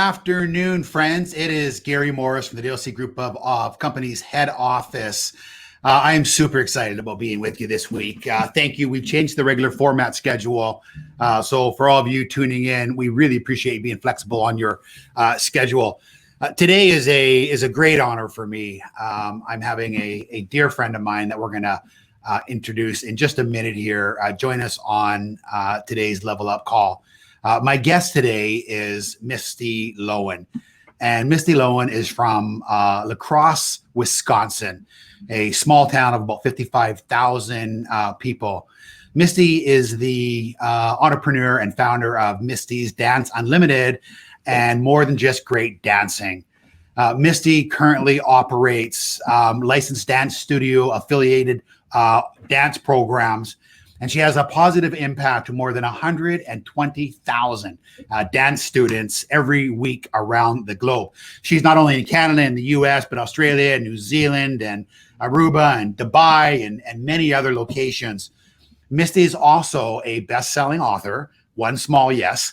afternoon, friends. It is Gary Mauris from the DLC Group of Companies head office. I am super excited about being with you this week. Thank you. We've changed the regular format schedule. So for all of you tuning in, we really appreciate you being flexible on your schedule. Today is a great honor for me. I'm having a dear friend of mine that we're going to introduce in just a minute here. Join us on today's Level Up call. My guest today is Misty Lown, and Misty Lown is from La Crosse, Wisconsin, a small town of about 55,000 people. Misty is the entrepreneur and founder of Misty's Dance Unlimited and More Than Just Great Dancing. Misty currently operates licensed dance studio affiliated dance programs, and she has a positive impact to more than 120,000 dance students every week around the globe. She's not only in Canada and the US, but Australia, New Zealand, and Aruba, and Dubai, and many other locations. Misty is also a best-selling author, One Small Yes.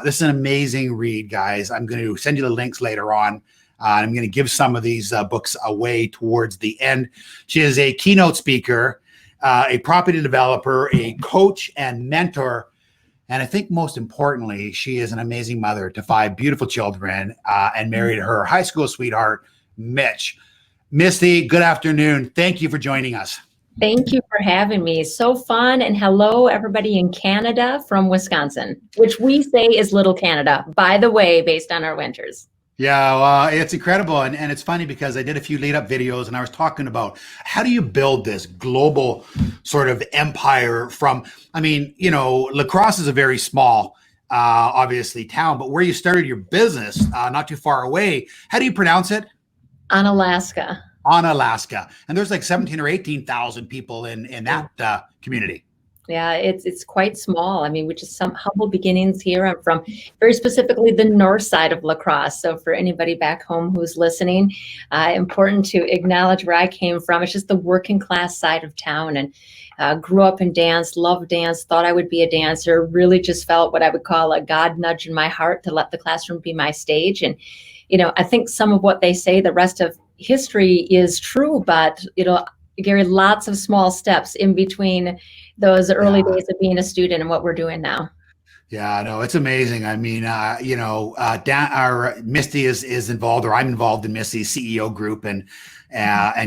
This is an amazing read, guys. I'm going to send you the links later on. I'm going to give some of these books away towards the end. She is a keynote speaker, a property developer, a coach and mentor. And I think most importantly, she is an amazing mother to 5 beautiful children and married her high school sweetheart, Mitch. Misty, good afternoon. Thank you for joining us. Thank you for having me. So fun. And hello, everybody in Canada from Wisconsin, which we say is Little Canada, by the way, based on our winters. Yeah, it's incredible. And it's funny because I did a few lead up videos and I was talking about how do you build this global sort of empire from, I mean, you know, La Crosse is a very small, obviously town, but where you started your business, not too far away, how do you pronounce it? Unalaska. Unalaska. And there's like 17 or 18,000 people in that community. Yeah, it's quite small. I mean, which is some humble beginnings here. I'm from very specifically the north side of La Crosse. So for anybody back home who's listening, important to acknowledge where I came from. It's just the working class side of town, and grew up in dance, loved dance, thought I would be a dancer, really just felt what I would call a God nudge in my heart to let the classroom be my stage. And, you know, I think some of what they say, the rest of history is true, but, you know, Gary, lots of small steps in between those early days of being a student and what we're doing now. Yeah, no, it's amazing. I mean, you know, Misty is involved, or I'm involved in Misty's CEO group, and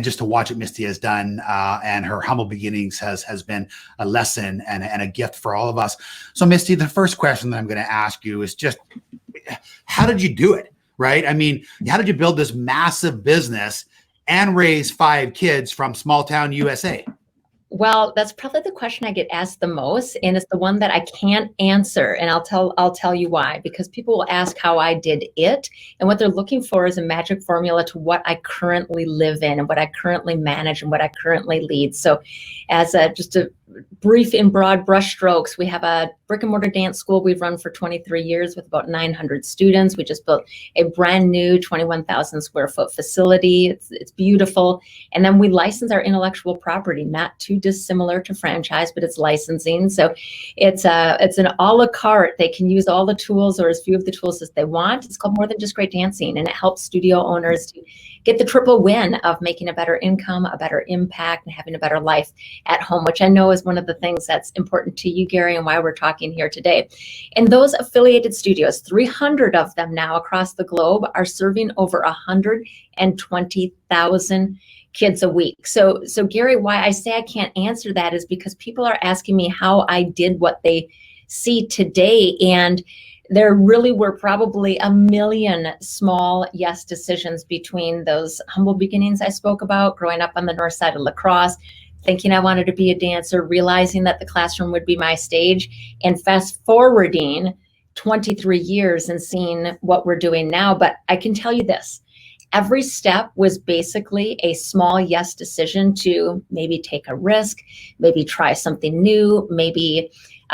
just to watch what Misty has done and her humble beginnings has been a lesson and a gift for all of us. So, Misty, the first question that I'm going to ask you is just, how did you do it? Right? I mean, how did you build this massive business and raise 5 kids from small town USA? Well, that's probably the question I get asked the most, and it's the one that I can't answer. And I'll tell you why. Because people will ask how I did it, and what they're looking for is a magic formula to what I currently live in and what I currently manage and what I currently lead. So, as just a brief in broad brushstrokes, we have a brick and mortar dance school we've run for 23 years with about 900 students. We just built a brand new 21,000 square foot facility. It's beautiful. And then we license our intellectual property, not too dissimilar to franchise, but it's licensing. So it's an a la carte. They can use all the tools or as few of the tools as they want. It's called More Than Just Great Dancing, and it helps studio owners to get the triple win of making a better income, a better impact, and having a better life at home, which I know is one of the things that's important to you, Gary, and why we're talking here today. And those affiliated studios, 300 of them now across the globe, are serving over 120,000 kids a week. So Gary, why I say I can't answer that is because people are asking me how I did what they see today, and there really were probably 1 million small yes decisions between those humble beginnings I spoke about, growing up on the north side of La Crosse, thinking I wanted to be a dancer, realizing that the classroom would be my stage, and fast forwarding 23 years and seeing what we're doing now. But I can tell you this, every step was basically a small yes decision to maybe take a risk, maybe try something new, maybe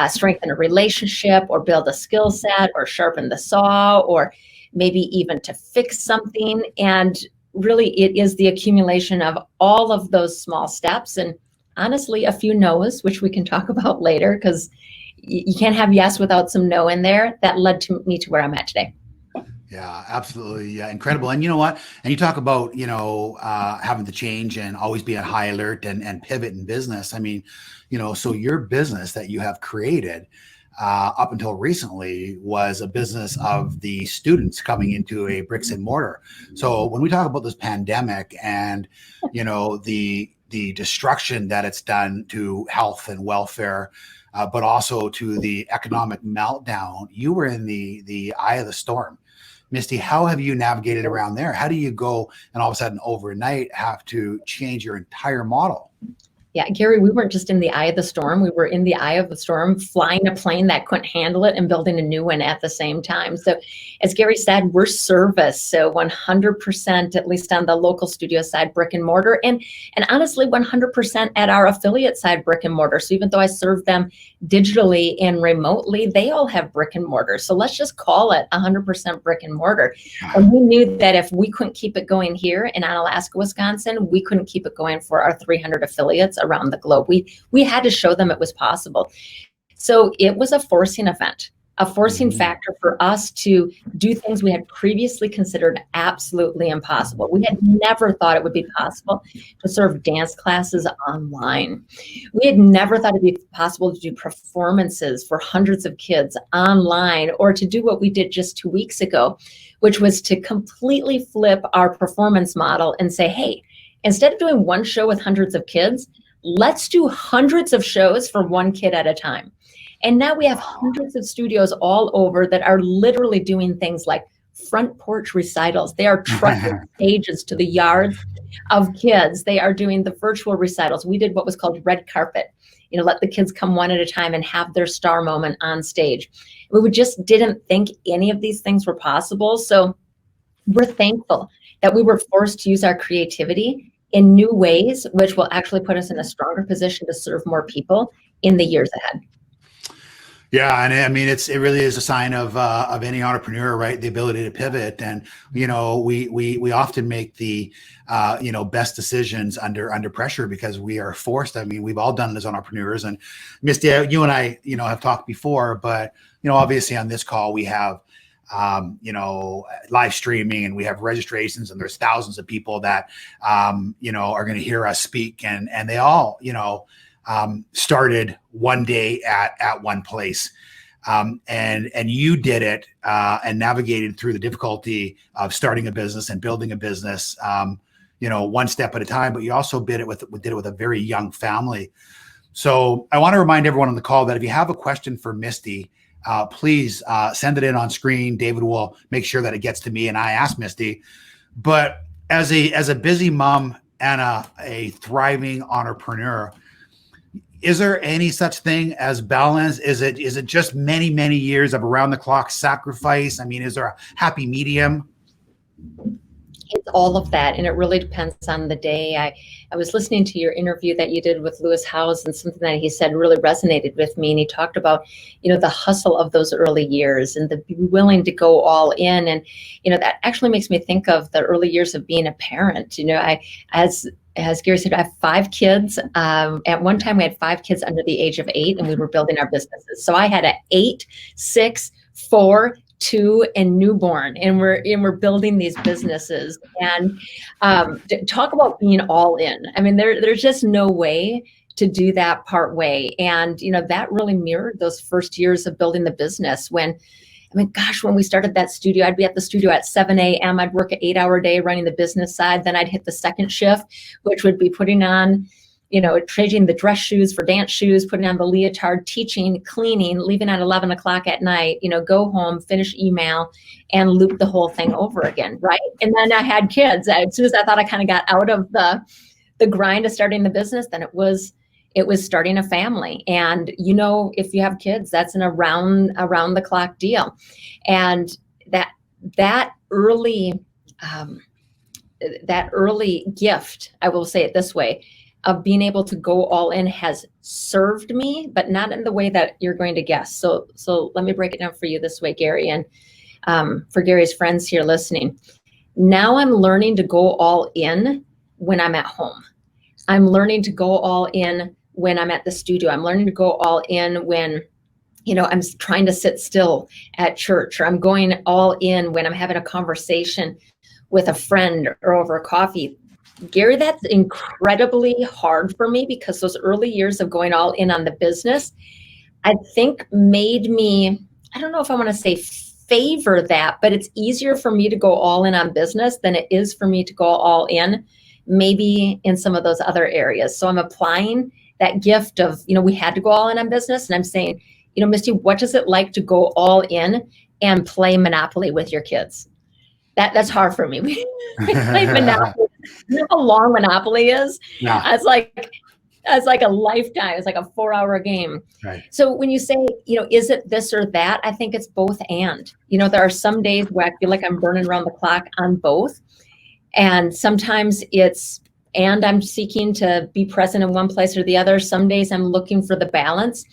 strengthen a relationship or build a skill set or sharpen the saw, or maybe even to fix something. And really, it is the accumulation of all of those small steps, and honestly, a few no's, which we can talk about later, because you can't have yes without some no in there, that led to me to where I'm at today. Yeah, absolutely. Yeah, incredible. And you know what? And you talk about, having to change and always be on high alert and pivot in business. I mean, so your business that you have created up until recently was a business of the students coming into a bricks and mortar. So when we talk about this pandemic and, the destruction that it's done to health and welfare, but also to the economic meltdown, you were in the eye of the storm. Misty, how have you navigated around there? How do you go and all of a sudden overnight have to change your entire model? Yeah, Gary, we weren't just in the eye of the storm. We were in the eye of the storm, flying a plane that couldn't handle it and building a new one at the same time. So as Gary said, we're service. So 100%, at least on the local studio side, brick and mortar. And honestly, 100% at our affiliate side, brick and mortar. So even though I serve them digitally and remotely, they all have brick and mortar. So let's just call it 100% brick and mortar. And we knew that if we couldn't keep it going here in Onalaska, Wisconsin, we couldn't keep it going for our 300 affiliates around the globe. We had to show them it was possible. So it was a forcing event, a forcing factor for us to do things we had previously considered absolutely impossible. We had never thought it would be possible to serve dance classes online. We had never thought it'd be possible to do performances for hundreds of kids online, or to do what we did just 2 weeks ago, which was to completely flip our performance model and say, hey, instead of doing one show with hundreds of kids, let's do hundreds of shows for one kid at a time. And now we have hundreds of studios all over that are literally doing things like front porch recitals. They are trucking stages to the yards of kids. They are doing the virtual recitals. We did what was called red carpet, let the kids come one at a time and have their star moment on stage. We just didn't think any of these things were possible. So we're thankful that we were forced to use our creativity in new ways, which will actually put us in a stronger position to serve more people in the years ahead. Yeah, and I mean, it really is a sign of any entrepreneur, right? The ability to pivot, and we often make the best decisions under pressure because we are forced. I mean, we've all done it as entrepreneurs. And Misty, you and I, have talked before, but obviously on this call we have live streaming, and we have registrations, and there's thousands of people that are going to hear us speak, and they all started one day at one place. And you did it and navigated through the difficulty of starting a business and building a business, one step at a time, but you also did it with a very young family. So I want to remind everyone on the call that if you have a question for Misty, please send it in on screen. David will make sure that it gets to me and I ask Misty. But as a busy mom and a thriving entrepreneur, is there any such thing as balance? Is it just many, many years of around the clock sacrifice? I mean, is there a happy medium? It's all of that, and it really depends on the day. I was listening to your interview that you did with Lewis Howes, and something that he said really resonated with me. And he talked about, the hustle of those early years and the be willing to go all in. And, that actually makes me think of the early years of being a parent. As Gary said, I have 5 kids. At one time, we had 5 kids under the age of 8, and we were building our businesses. So I had an 8, 6, 4, 2, and newborn, and we're building these businesses. And talk about being all in. I mean, there's just no way to do that part way. And that really mirrored those first years of building the business. When we started that studio, I'd be at the studio at 7 a.m. I'd work an 8-hour day running the business side. Then I'd hit the second shift, which would be putting on, trading the dress shoes for dance shoes, putting on the leotard, teaching, cleaning, leaving at 11 o'clock at night, go home, finish email, and loop the whole thing over again, right? And then I had kids. As soon as I thought I kind of got out of the grind of starting the business, then it was starting a family. And if you have kids, that's an around the clock deal. And that early gift, I will say it this way, of being able to go all in has served me, but not in the way that you're going to guess. So let me break it down for you this way, Gary, and for Gary's friends here listening. Now I'm learning to go all in when I'm at home. I'm learning to go all in when I'm at the studio. I'm learning to go all in when I'm trying to sit still at church, or I'm going all in when I'm having a conversation with a friend or over coffee. Gary, that's incredibly hard for me, because those early years of going all in on the business, I think made me, I don't know if I want to say favor that, but it's easier for me to go all in on business than it is for me to go all in maybe in some of those other areas. So I'm applying that gift of, we had to go all in on business. And I'm saying, Misty, what does it like to go all in and play Monopoly with your kids? That's hard for me. We play Monopoly. You know how long Monopoly is? Yeah. It's like a lifetime. It's like a 4-hour game. Right. So when you say, is it this or that? I think it's both and. There are some days where I feel like I'm burning around the clock on both. And sometimes and I'm seeking to be present in one place or the other. Some days I'm looking for the balance.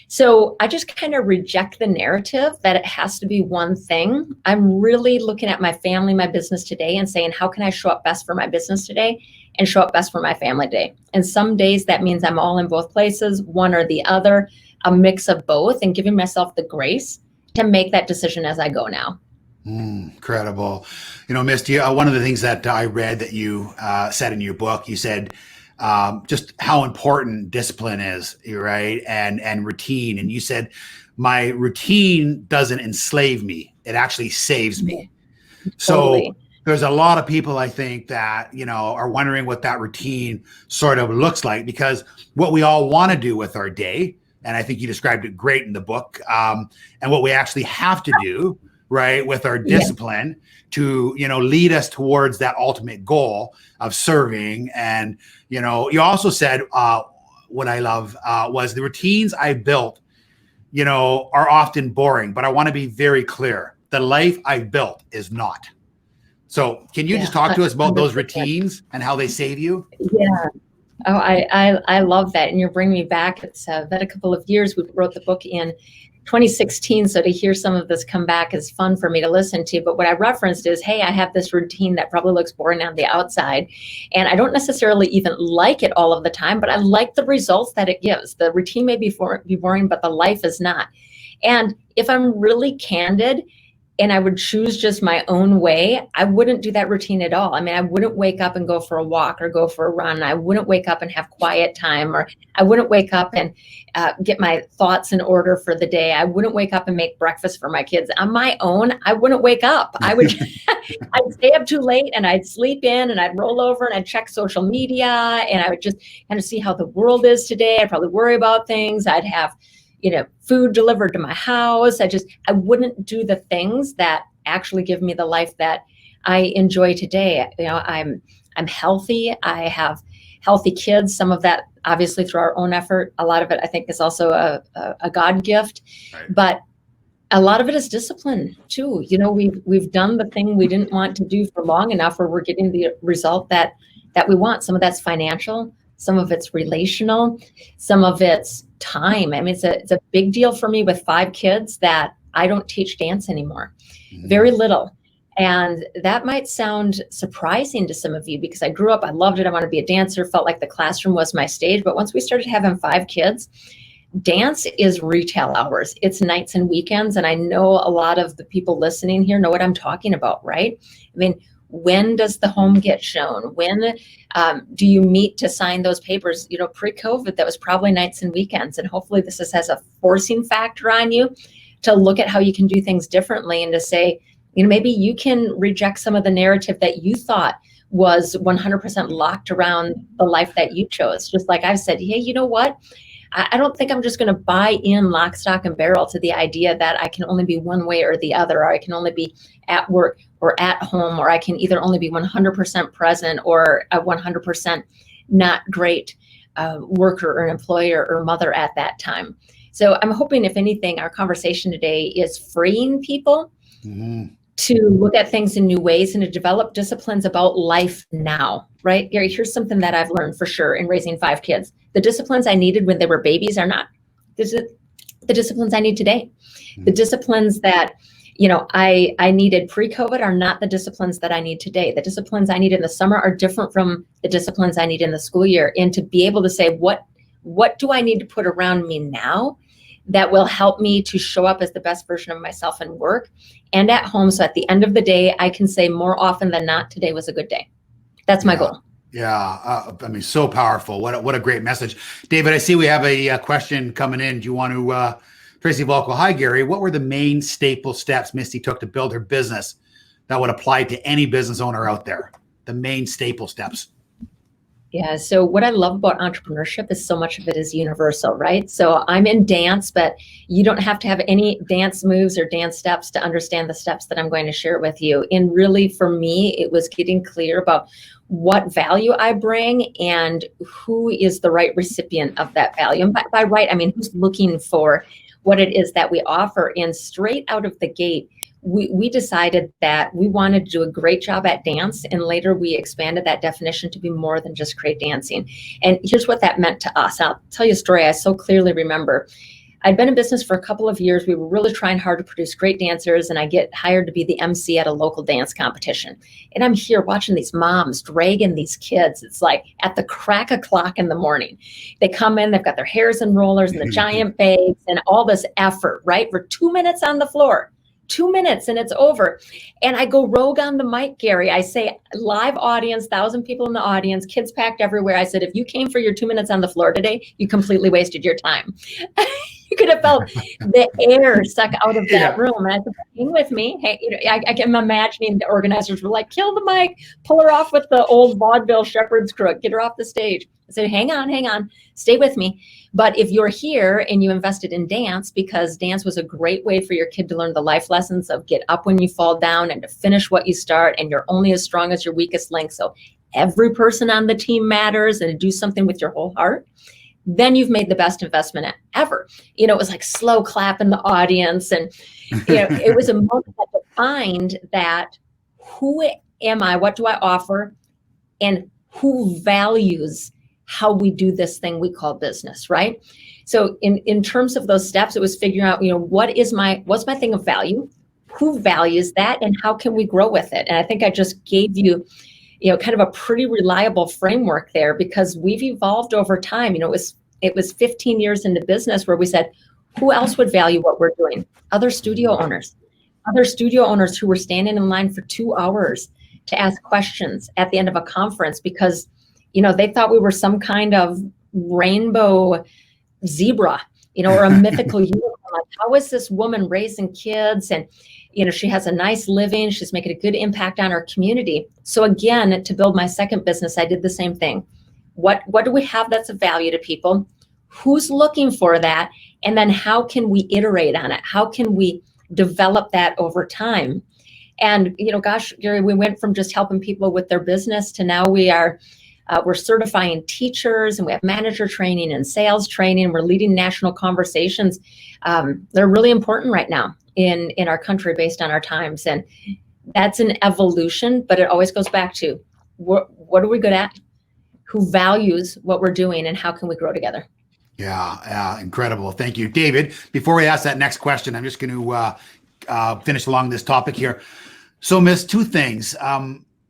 So I just kind of reject the narrative that it has to be one thing. I'm really looking at my family, my business today, and saying, how can I show up best for my business today and show up best for my family today? And some days that means I'm all in both places, one or the other, a mix of both, and giving myself the grace to make that decision as I go now. Incredible. Misty, one of the things that I read that you said in your book, you said just how important discipline is, right? And routine. And you said, my routine doesn't enslave me. It actually saves me. Totally. So there's a lot of people, I think, that, are wondering what that routine sort of looks like, because what we all want to do with our day, and I think you described it great in the book, and what we actually have to do, right, with our discipline to, lead us towards that ultimate goal of serving. And, you also said, what I love was the routines I built, are often boring, but I want to be very clear. The life I built is not. So can you just talk to us about those routines and how they save you? Yeah. Oh, I love that. And you're bringing me back. It's been a couple of years. We wrote the book in 2016. So to hear some of this come back is fun for me to listen to. But what I referenced is, hey, I have this routine that probably looks boring on the outside. And I don't necessarily even like it all of the time, but I like the results that it gives. The routine may be boring, but the life is not. And if I'm really candid, and I would choose just my own way, I wouldn't do that routine at all. I mean, I wouldn't wake up and go for a walk or go for a run. I wouldn't wake up and have quiet time, or I wouldn't wake up and get my thoughts in order for the day. I wouldn't wake up and make breakfast for my kids. On my own, I wouldn't wake up. I'd stay up too late and I'd sleep in and I'd roll over and I'd check social media and I would just kind of see how the world is today. I'd probably worry about things. I'd have food delivered to my house. I wouldn't do the things that actually give me the life that I enjoy today. I'm healthy. I have healthy kids. Some of that, obviously, through our own effort. A lot of it, I think, is also a God gift. Right. But a lot of it is discipline too. We've done the thing we didn't want to do for long enough, where we're getting the result that we want. Some of that's financial. Some of it's relational. Some of it's time. I mean, it's a big deal for me with 5 kids that I don't teach dance anymore. Very little. And that might sound surprising to some of you, because I grew up, I loved it. I wanted to be a dancer, felt like the classroom was my stage. But once we started having 5 kids, dance is retail hours. It's nights and weekends. And I know a lot of the people listening here know what I'm talking about, right? I mean, when does the home get shown? When do you meet to sign those papers? Pre-COVID, that was probably nights and weekends. And hopefully this has a forcing factor on you to look at how you can do things differently, and to say, maybe you can reject some of the narrative that you thought was 100% locked around the life that you chose. Just like I've said, hey, you know what? I don't think I'm just going to buy in lock, stock, and barrel to the idea that I can only be one way or the other, or I can only be at work or at home, or I can either only be 100% present or a 100% not great worker or employer or mother at that time. So I'm hoping, if anything, our conversation today is freeing people to look at things in new ways and to develop disciplines about life now, right? Gary, here's something that I've learned for sure in raising 5 kids. The disciplines I needed when they were babies are not the disciplines I need today. The disciplines that, I needed pre-COVID are not the disciplines that I need today. The disciplines I need in the summer are different from the disciplines I need in the school year. And to be able to say, what do I need to put around me now that will help me to show up as the best version of myself in work and at home. So at the end of the day, I can say more often than not, today was a good day. That's my goal. Yeah. I mean, so powerful. What a great message. David, I see we have a question coming in. Do you want to, Tracy Volko, hi, Gary. What were the main staple steps Misty took to build her business that would apply to any business owner out there? The main staple steps. Yeah. So what I love about entrepreneurship is so much of it is universal, right? So I'm in dance, but you don't have to have any dance moves or dance steps to understand the steps that I'm going to share with you. And really, for me, it was getting clear about what value I bring and who is the right recipient of that value. And by right, I mean, who's looking for what it is that we offer. And straight out of the gate, we decided that we wanted to do a great job at dance, and later we expanded that definition to be more than just great dancing. And here's what that meant to us. I'll tell you a story I so clearly remember. I'd been in business for a couple of years. We were really trying hard to produce great dancers, and I get hired to be the MC at a local dance competition. And I'm here watching these moms dragging these kids. It's like at the crack of clock in the morning. They come in, they've got their hairs in rollers and the giant bags and all this effort, right? For 2 minutes on the floor. 2 minutes and it's over. And I go rogue on the mic, Gary. I say, live audience, 1,000 people in the audience, kids packed everywhere. I said, if you came for your 2 minutes on the floor today, you completely wasted your time. You could have felt the air suck out of that room. And I said, hang with me. Hey, I am imagining the organizers were like, kill the mic, pull her off with the old vaudeville shepherd's crook, get her off the stage. I said, hang on, stay with me. But if you're here and you invested in dance, because dance was a great way for your kid to learn the life lessons of get up when you fall down and to finish what you start, and you're only as strong as your weakest link. So every person on the team matters, and to do something with your whole heart, then you've made the best investment ever. It was like slow clap in the audience. And it was a moment that defined that who am I, what do I offer, and who values how we do this thing we call business, right? So in terms of those steps, it was figuring out, what's my thing of value, who values that, and how can we grow with it? And I think I just gave you, kind of a pretty reliable framework there, because we've evolved over time. It was 15 years into business where we said, who else would value what we're doing? Other studio owners who were standing in line for 2 hours to ask questions at the end of a conference because they thought we were some kind of rainbow zebra, or a mythical unicorn. Like, how is this woman raising kids? And, she has a nice living. She's making a good impact on our community. So again, to build my second business, I did the same thing. What do we have that's of value to people? Who's looking for that? And then how can we iterate on it? How can we develop that over time? And, gosh, Gary, we went from just helping people with their business to now we're certifying teachers, and we have manager training and sales training. We're leading national conversations. They're really important right now in our country based on our times. And that's an evolution, but it always goes back to what are we good at? Who values what we're doing, and how can we grow together? Yeah, incredible. Thank you, David. Before we ask that next question, I'm just going to finish along this topic here. So, Miss, two things.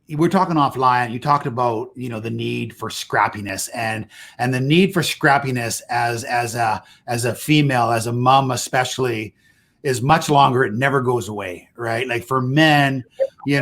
We're talking offline. You talked about, the need for scrappiness and the need for scrappiness as a female, as a mom, especially, is much longer. It never goes away, right? Like for men, we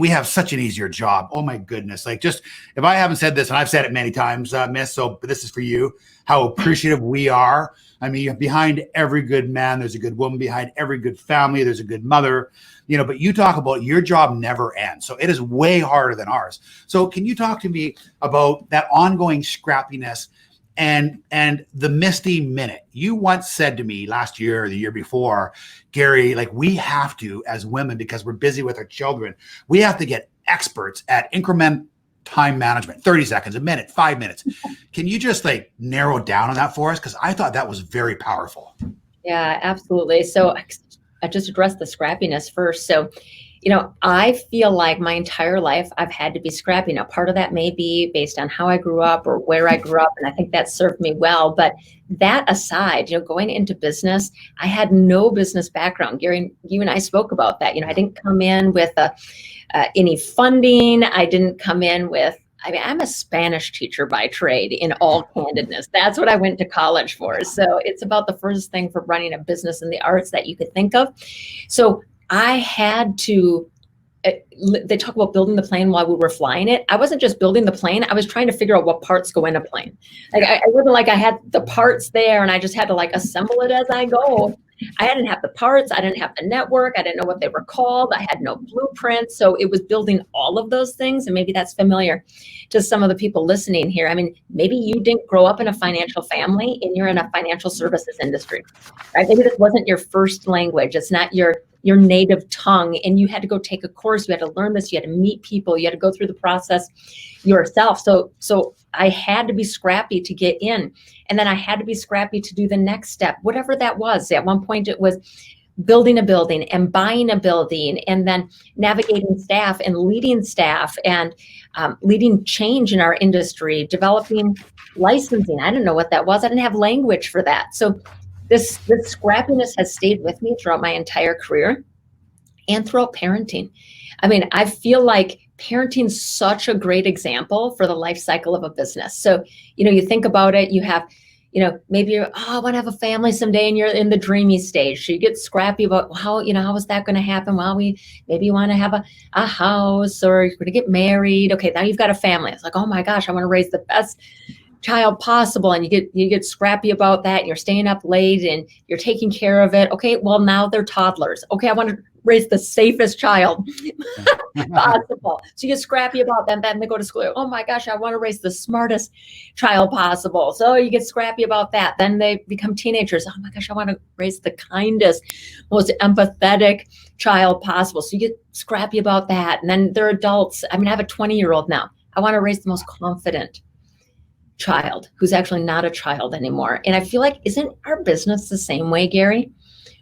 have such an easier job. Oh my goodness. Like, just, if I haven't said this, and I've said it many times, Miss, but this is for you, how appreciative we are. I mean, behind every good man, there's a good woman. Behind every good family, there's a good mother. But you talk about your job never ends. So it is way harder than ours. So can you talk to me about that ongoing scrappiness and the Misty Minute? You once said to me last year or the year before, Gary, like, we have to, as women, because we're busy with our children, we have to get experts at increment time management, 30 seconds, a minute, 5 minutes. Can you just narrow down on that for us? Because I thought that was very powerful. Yeah, absolutely. So I just addressed the scrappiness first. So, I feel like my entire life I've had to be scrappy. Now, part of that may be based on how I grew up or where I grew up, and I think that served me well. But that aside, going into business, I had no business background. Gary, you and I spoke about that. I didn't come in with any funding. I didn't come in with I mean, I'm a Spanish teacher by trade, in all candidness. That's what I went to college for. So it's about the first thing for running a business in the arts that you could think of. So I had to, they talk about building the plane while we were flying it. I wasn't just building the plane. I was trying to figure out what parts go in a plane. Like I wasn't like I had the parts there and I just had to like assemble it as I go. I didn't have the parts. I didn't have the network. I didn't know what they were called. I had no blueprint. So it was building all of those things. And maybe that's familiar to some of the people listening here. I mean, maybe you didn't grow up in a financial family and you're in a financial services industry, right? Maybe this wasn't your first language. It's not your native tongue. And you had to go take a course. You had to learn this. You had to meet people. You had to go through the process yourself. So I had to be scrappy to get in. And then I had to be scrappy to do the next step, whatever that was. At one point it was building a building and buying a building and then navigating staff and leading leading change in our industry, developing licensing. I didn't know what that was. I didn't have language for that. So this scrappiness has stayed with me throughout my entire career and throughout parenting. I mean, I feel like parenting is such a great example for the life cycle of a business. So, you think about it, you have, maybe you're, I want to have a family someday and you're in the dreamy stage. So you get scrappy about how is that going to happen? Well, maybe you want to have a house or you're going to get married. Okay, now you've got a family. It's like, oh my gosh, I want to raise the best child possible. And you get scrappy about that. And you're staying up late and you're taking care of it. Okay, well, now they're toddlers. Okay, I want to raise the safest child possible. So you get scrappy about them. Then they go to school. Oh my gosh, I want to raise the smartest child possible. So you get scrappy about that. Then they become teenagers. Oh my gosh, I want to raise the kindest, most empathetic child possible. So you get scrappy about that. And then they're adults. I mean, I have a 20-year-old now. I want to raise the most confident child who's actually not a child anymore. And I feel like, isn't our business the same way, Gary?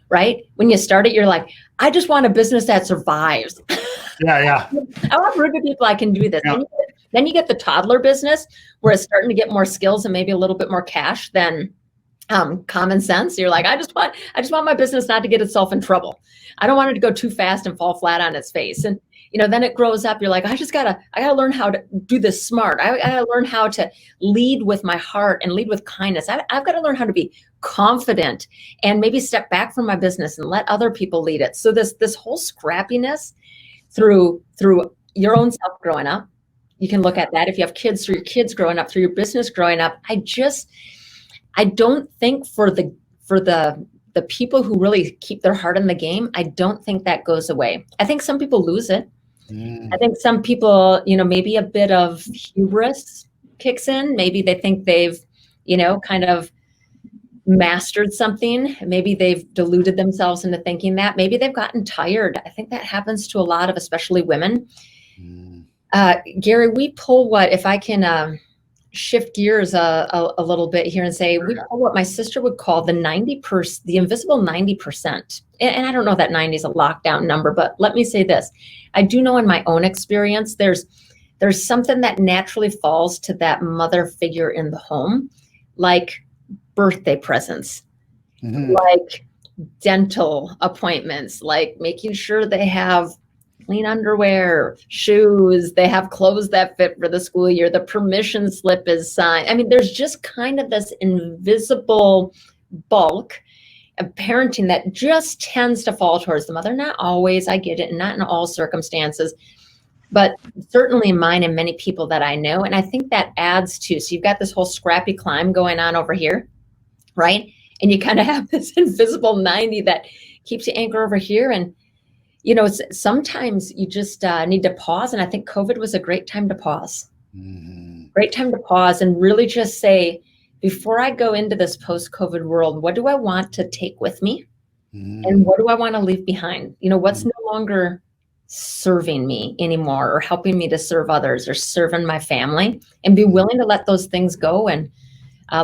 Right? When you start it, you're like, I just want a business that survives. Yeah. I want to prove to people I can do this. Yeah. Then you get the toddler business where it's starting to get more skills and maybe a little bit more cash than common sense. You're like, I just want my business not to get itself in trouble. I don't want it to go too fast and fall flat on its face. And then it grows up. You're like, I gotta learn how to do this smart. I gotta learn how to lead with my heart and lead with kindness. I've got to learn how to be confident and maybe step back from my business and let other people lead it. So this whole scrappiness through your own self growing up, you can look at that. If you have kids, through your kids growing up, through your business growing up, I don't think for the people who really keep their heart in the game, I don't think that goes away. I think some people lose it. I think some people, maybe a bit of hubris kicks in. Maybe they think they've, kind of mastered something. Maybe they've deluded themselves into thinking that. Maybe they've gotten tired. I think that happens to a lot of, especially women. Gary, we pull if I can shift gears a little bit here and say, we pull what my sister would call the invisible 90%. And I don't know that 90 is a lockdown number, but let me say this. I do know in my own experience, there's something that naturally falls to that mother figure in the home, like birthday presents, like dental appointments, like making sure they have clean underwear, shoes, they have clothes that fit for the school year, the permission slip is signed. I mean, there's just kind of this invisible bulk of parenting that just tends to fall towards the mother. Not always, I get it, and not in all circumstances, but certainly mine and many people that I know. And I think that adds to, so you've got this whole scrappy climb going on over here, right? And you kind of have this invisible 90 that keeps you anchored over here. And sometimes you just need to pause. And I think COVID was a great time to pause. Great time to pause and really just say, before I go into this post-COVID world, what do I want to take with me? And what do I want to leave behind? What's no longer serving me anymore or helping me to serve others or serving my family, and be willing to let those things go and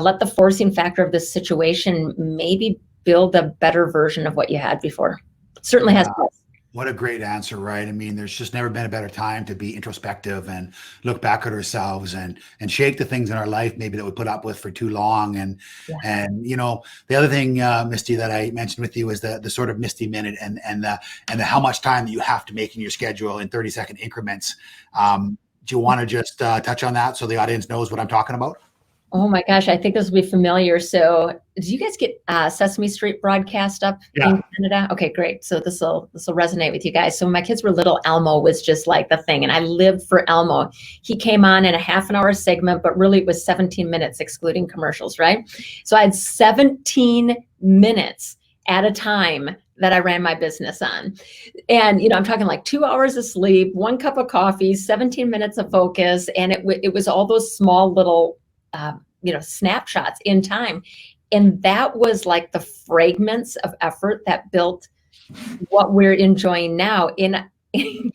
let the forcing factor of this situation maybe build a better version of what you had before. Certainly has. What a great answer, right? I mean, there's just never been a better time to be introspective and look back at ourselves and shake the things in our life maybe that we put up with for too long. And the other thing, Misty, that I mentioned with you is the sort of Misty minute and the how much time that you have to make in your schedule in 30-second increments. Do you want to just touch on that so the audience knows what I'm talking about? Oh my gosh, I think this will be familiar. So, do you guys get Sesame Street broadcast up in Canada? Okay, great. So this will resonate with you guys. So when my kids were little, Elmo was just like the thing, and I lived for Elmo. He came on in a half an hour segment, but really it was 17 minutes excluding commercials, right? So I had 17 minutes at a time that I ran my business on. And, I'm talking like 2 hours of sleep, 1 cup of coffee, 17 minutes of focus. And it was all those small little, snapshots in time. And that was like the fragments of effort that built what we're enjoying now.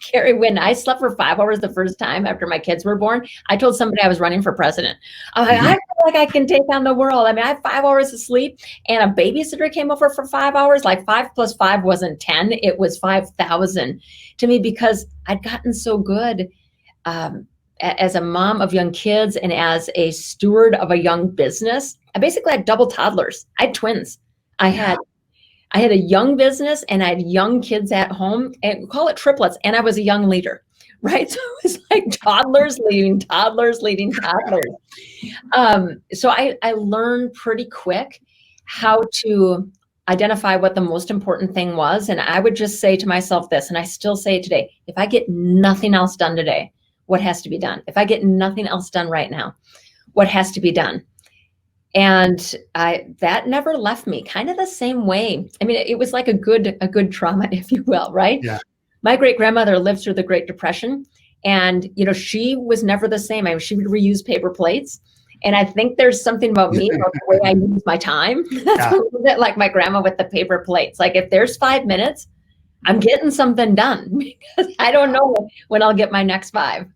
Carrie, when I slept for 5 hours the first time after my kids were born, I told somebody I was running for president. I'm like, I feel like I can take on the world. I mean, I have 5 hours of sleep, and a babysitter came over for 5 hours. Like 5 plus 5 wasn't 10; it was 5,000 to me, because I'd gotten so good as a mom of young kids and as a steward of a young business. I basically had double toddlers. I had twins. I had a young business and I had young kids at home, and call it triplets. And I was a young leader, right? So it was like toddlers leading toddlers. So I learned pretty quick how to identify what the most important thing was. And I would just say to myself this, and I still say it today: if I get nothing else done today, what has to be done? If I get nothing else done right now, what has to be done? And that never left me. Kind of the same way. I mean, it was like a good trauma, if you will, right? Yeah. My great grandmother lived through the Great Depression, and she was never the same. I mean, she would reuse paper plates, and I think there's something about me, about the way I use my time. That's a little bit like my grandma with the paper plates. Like, if there's 5 minutes, I'm getting something done, because I don't know when I'll get my next 5.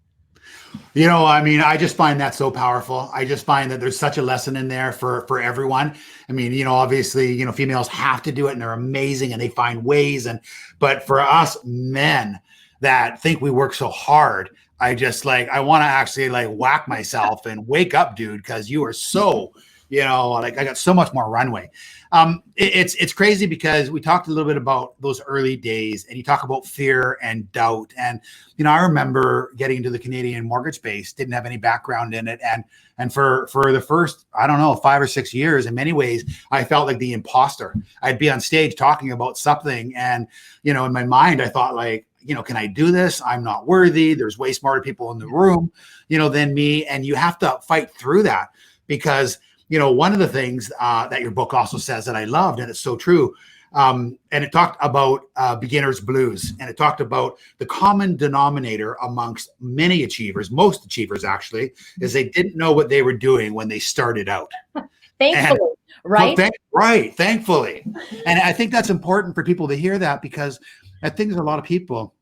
I just find that so powerful. I just find that there's such a lesson in there for everyone. I mean, obviously, females have to do it and they're amazing and they find ways. But for us men that think we work so hard, I want to actually whack myself and wake up, dude, because you are so, I got so much more runway. It's crazy because we talked a little bit about those early days, and you talk about fear and doubt. And, I remember getting into the Canadian mortgage space, didn't have any background in it. And for the first, 5 or 6 years, in many ways, I felt like the imposter. I'd be on stage talking about something. And, in my mind, I thought can I do this? I'm not worthy. There's way smarter people in the room, than me. And you have to fight through that, because one of the things that your book also says that I loved, and it's so true, and it talked about beginner's blues, and it talked about the common denominator amongst many achievers, most achievers actually, is they didn't know what they were doing when they started out. Thankfully, right? Thankfully. And I think that's important for people to hear that, because I think there's a lot of people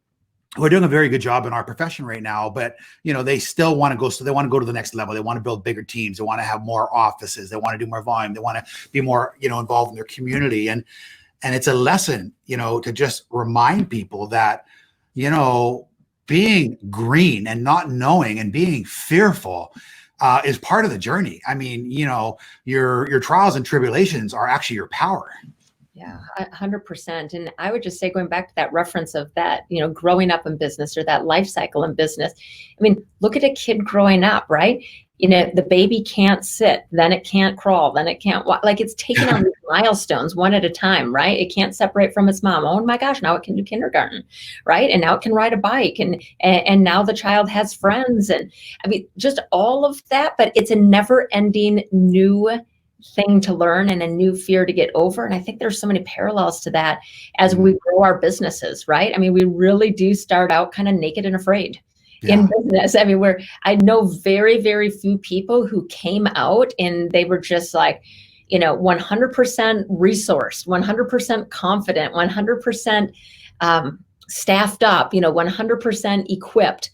who are doing a very good job in our profession right now, but they still want to go. So they want to go to the next level. They want to build bigger teams. They want to have more offices. They want to do more volume. They want to be more, involved in their community. And it's a lesson, to just remind people that, being green and not knowing and being fearful is part of the journey. I mean, your trials and tribulations are actually your power. Yeah, 100%. And I would just say, going back to that reference of that, growing up in business, or that life cycle in business. I mean, look at a kid growing up, right? The baby can't sit, then it can't crawl, then it can't walk. Like, it's taking on these milestones one at a time, right? It can't separate from its mom. Oh my gosh, now it can do kindergarten, right? And now it can ride a bike, and now the child has friends, and I mean, just all of that. But it's a never-ending new thing to learn and a new fear to get over. And I think there's so many parallels to that as we grow our businesses, right? I mean, we really do start out kind of naked and afraid in business. I mean, I know very, very few people who came out and they were just like, 100% resourced, 100% confident, 100% staffed up, 100% equipped.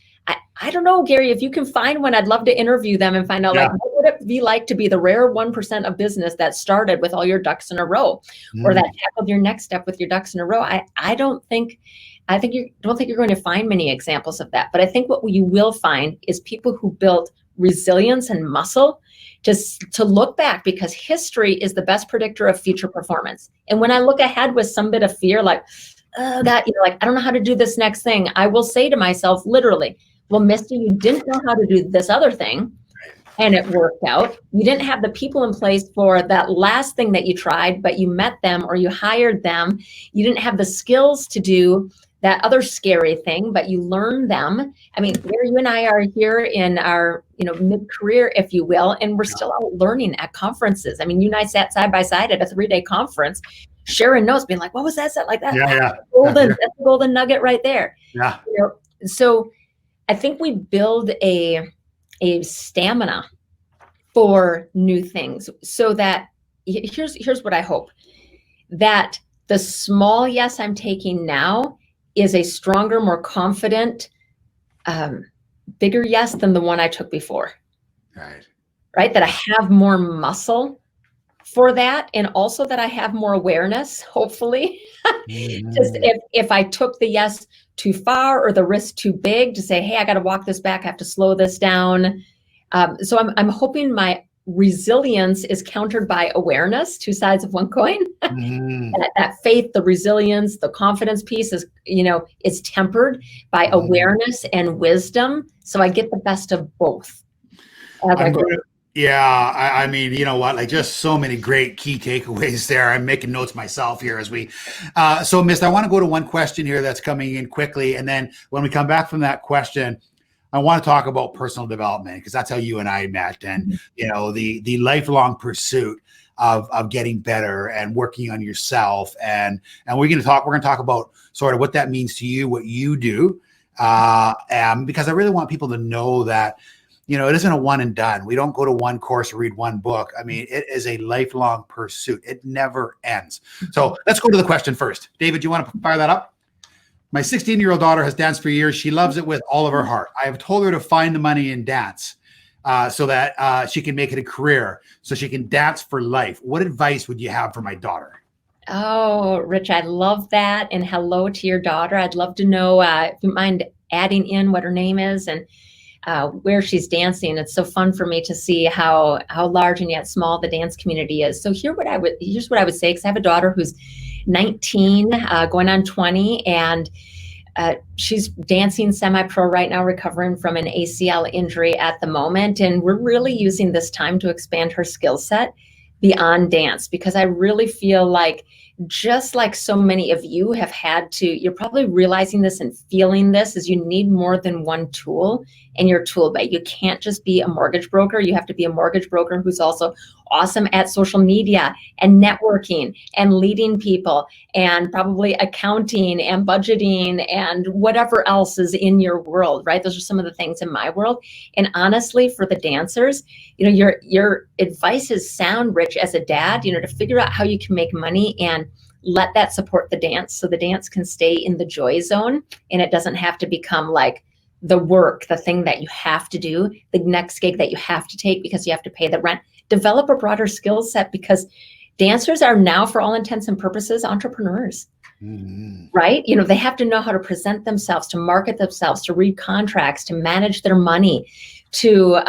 I don't know, Gary, if you can find one, I'd love to interview them and find out what would it be like to be the rare 1% of business that started with all your ducks in a row, or that tackled your next step with your ducks in a row. I don't think you're going to find many examples of that. But I think what you will find is people who built resilience and muscle to look back, because history is the best predictor of future performance. And when I look ahead with some bit of fear, I don't know how to do this next thing, I will say to myself, literally, Well, Misty, you didn't know how to do this other thing, and it worked out. You didn't have the people in place for that last thing that you tried, but you met them or you hired them. You didn't have the skills to do that other scary thing, but you learned them. I mean, here you and I are here in our, mid-career, if you will, and we're still out learning at conferences. I mean, you and I sat side by side at a 3-day conference, sharing notes, being like, what was that? Like that? Yeah. That's a golden nugget right there. Yeah. So I think we build a stamina for new things, so that here's what I hope, that the small yes I'm taking now is a stronger, more confident, bigger yes than the one I took before. Right? That I have more muscle for that, and also that I have more awareness, hopefully. Just if I took the yes too far or the risk too big, to say, hey, I got to walk this back, I have to slow this down. So I'm hoping my resilience is countered by awareness, two sides of one coin. That faith, the resilience, the confidence piece is tempered by awareness and wisdom. So I get the best of both. I mean, you know what? Like, just so many great key takeaways there. I'm making notes myself here as we. So, Mist, I want to go to one question here that's coming in quickly, and then when we come back from that question, I want to talk about personal development, because that's how you and I met, and the lifelong pursuit of getting better and working on yourself, and we're going to talk about sort of what that means to you, what you do, because I really want people to know that. It isn't a one and done. We don't go to one course or read one book. I mean, it is a lifelong pursuit. It never ends. So let's go to the question first. David, do you want to fire that up? My 16-year-old daughter has danced for years. She loves it with all of her heart. I have told her to find the money in dance so that she can make it a career, so she can dance for life. What advice would you have for my daughter? Oh, Rich, I love that. And hello to your daughter. I'd love to know if you mind adding in what her name is and where she's dancing. It's so fun for me to see how large and yet small the dance community is. So here's what I would say, because I have a daughter who's 19, going on 20, and she's dancing semi-pro right now, recovering from an ACL injury at the moment. And we're really using this time to expand her skill set beyond dance, because I really feel like, just like so many of you have had to, you're probably realizing this and feeling this, is you need more than one tool in your tool bag. You can't just be a mortgage broker. You have to be a mortgage broker who's also awesome at social media and networking and leading people and probably accounting and budgeting and whatever else is in your world, right? Those are some of the things in my world. And honestly, for the dancers, your advice is sound, Rich, as a dad, to figure out how you can make money and let that support the dance, so the dance can stay in the joy zone and it doesn't have to become like the work, the thing that you have to do, the next gig that you have to take because you have to pay the rent. Develop a broader skill set, because dancers are now, for all intents and purposes, entrepreneurs. Right? They have to know how to present themselves, to market themselves, to read contracts, to manage their money, to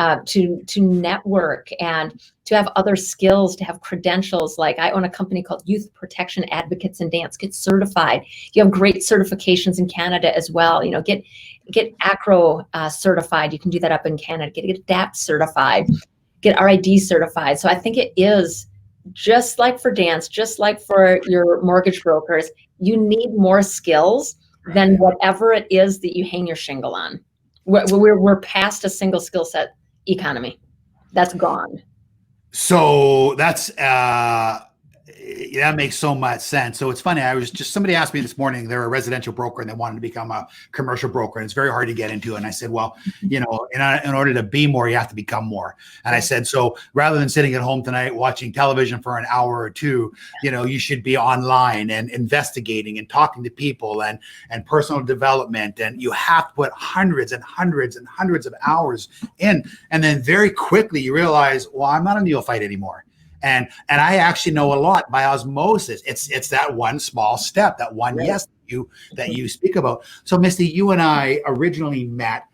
network, and to have other skills, to have credentials. Like, I own a company called Youth Protection Advocates in Dance. Get certified. You have great certifications in Canada as well. Get ACRO certified. You can do that up in Canada. Get ADAPT certified. Get RID certified. So I think it is just like for dance, just like for your mortgage brokers, you need more skills than whatever it is that you hang your shingle on. We're past a single skill set economy. That's gone. So that makes so much sense. So it's funny. Somebody asked me this morning, they're a residential broker and they wanted to become a commercial broker, and it's very hard to get into. And I said, well, in order to be more, you have to become more. And I said, so rather than sitting at home tonight watching television for an hour or two, you should be online and investigating and talking to people and personal development. And you have to put hundreds and hundreds and hundreds of hours in. And then very quickly you realize, well, I'm not a neophyte anymore. And I actually know a lot by osmosis. It's that one small step, that one yes that you speak about. So, Misty, you and I originally met,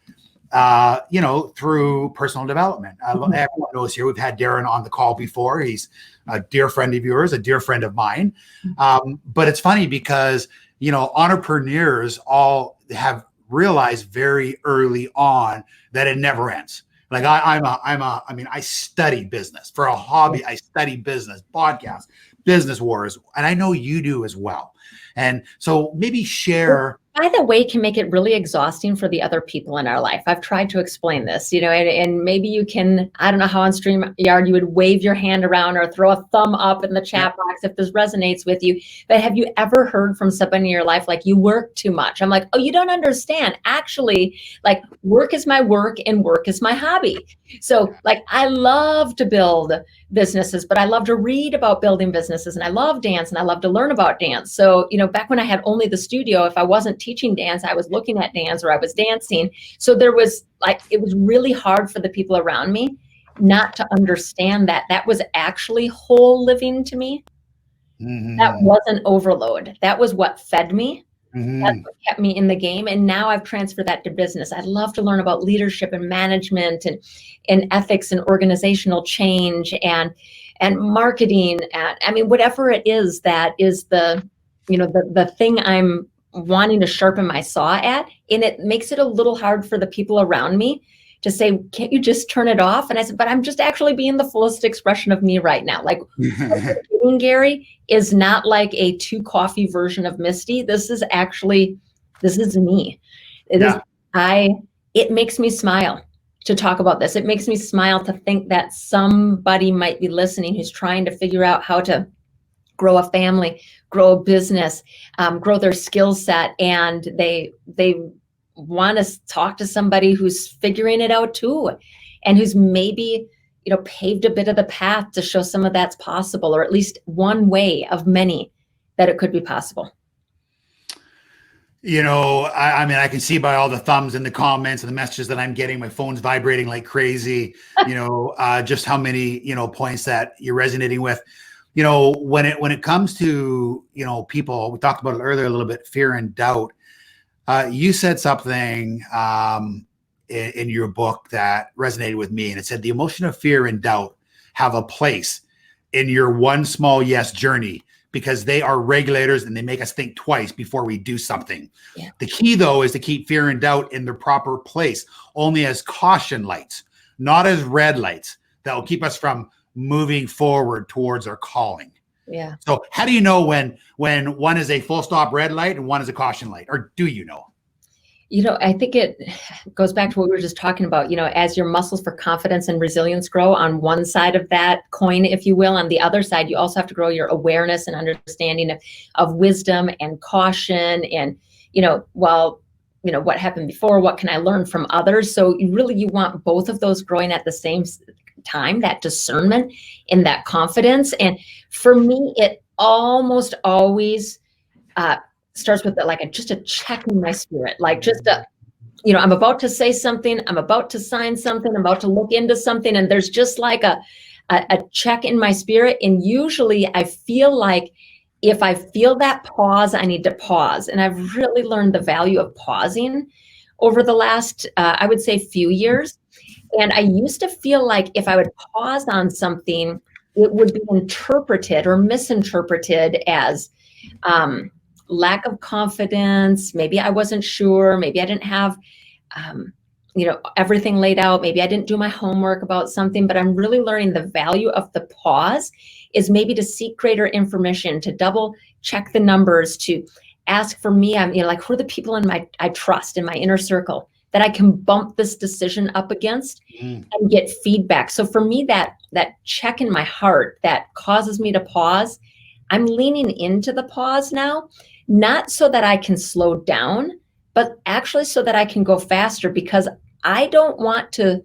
through personal development. Everyone knows here, we've had Darren on the call before. He's a dear friend of yours, a dear friend of mine. But it's funny because, entrepreneurs all have realized very early on that it never ends. Like I mean, I study business for a hobby. I study business, podcasts, business wars, and I know you do as well. And so maybe share. By the way, can make it really exhausting for the other people in our life. I've tried to explain this, and maybe you can, I don't know how on StreamYard you would wave your hand around or throw a thumb up in the chat box if this resonates with you. But have you ever heard from somebody in your life, like, you work too much? I'm like, oh, you don't understand. Actually, like, work is my work and work is my hobby. So like, I love to build businesses, but I love to read about building businesses, and I love dance, and I love to learn about dance. So, back when I had only the studio, if I wasn't teaching dance, I was looking at dance or I was dancing. So there was like, it was really hard for the people around me not to understand that that was actually whole living to me. That wasn't overload. That was what fed me. That's what kept me in the game. And now I've transferred that to business. I'd love to learn about leadership and management and ethics and organizational change and marketing. And I mean, whatever it is that is the thing I'm wanting to sharpen my saw at. And it makes it a little hard for the people around me to say, can't you just turn it off? And I said, but I'm just actually being the fullest expression of me right now. Like, what you're doing, Gary, is not like a 2 coffee version of Misty. This is me. It makes me smile to talk about this. It makes me smile to think that somebody might be listening who's trying to figure out how to grow a family, grow a business, grow their skill set. And they want to talk to somebody who's figuring it out too, and who's maybe, paved a bit of the path to show some of that's possible, or at least one way of many that it could be possible. I mean, I can see by all the thumbs and the comments and the messages that I'm getting, my phone's vibrating like crazy, just how many, points that you're resonating with. When it comes to, people, we talked about it earlier a little bit, fear and doubt. You said something in your book that resonated with me, and it said the emotion of fear and doubt have a place in your one small yes journey because they are regulators and they make us think twice before we do something. Yeah. The key, though, is to keep fear and doubt in their proper place, only as caution lights, not as red lights that will keep us from moving forward towards our calling. Yeah. So how do you know when one is a full stop red light and one is a caution light, or do you know? I think it goes back to what we were just talking about, as your muscles for confidence and resilience grow on one side of that coin, if you will, on the other side, you also have to grow your awareness and understanding of wisdom and caution and, what happened before, what can I learn from others? So you want both of those growing at the same time, that discernment and that confidence. And for me, it almost always starts with just a check in my spirit, like just I'm about to say something, I'm about to sign something, I'm about to look into something, and there's just like a check in my spirit. And usually I feel like if I feel that pause, I need to pause. And I've really learned the value of pausing over the last, I would say, few years. And I used to feel like if I would pause on something, it would be interpreted or misinterpreted as lack of confidence. Maybe I wasn't sure. Maybe I didn't have, everything laid out. Maybe I didn't do my homework about something. But I'm really learning the value of the pause is maybe to seek greater information, to double check the numbers, to ask for me. I'm, who are the people I trust in my inner circle that I can bump this decision up against and get feedback. So for me, that check in my heart that causes me to pause, I'm leaning into the pause now, not so that I can slow down, but actually so that I can go faster, because I don't want to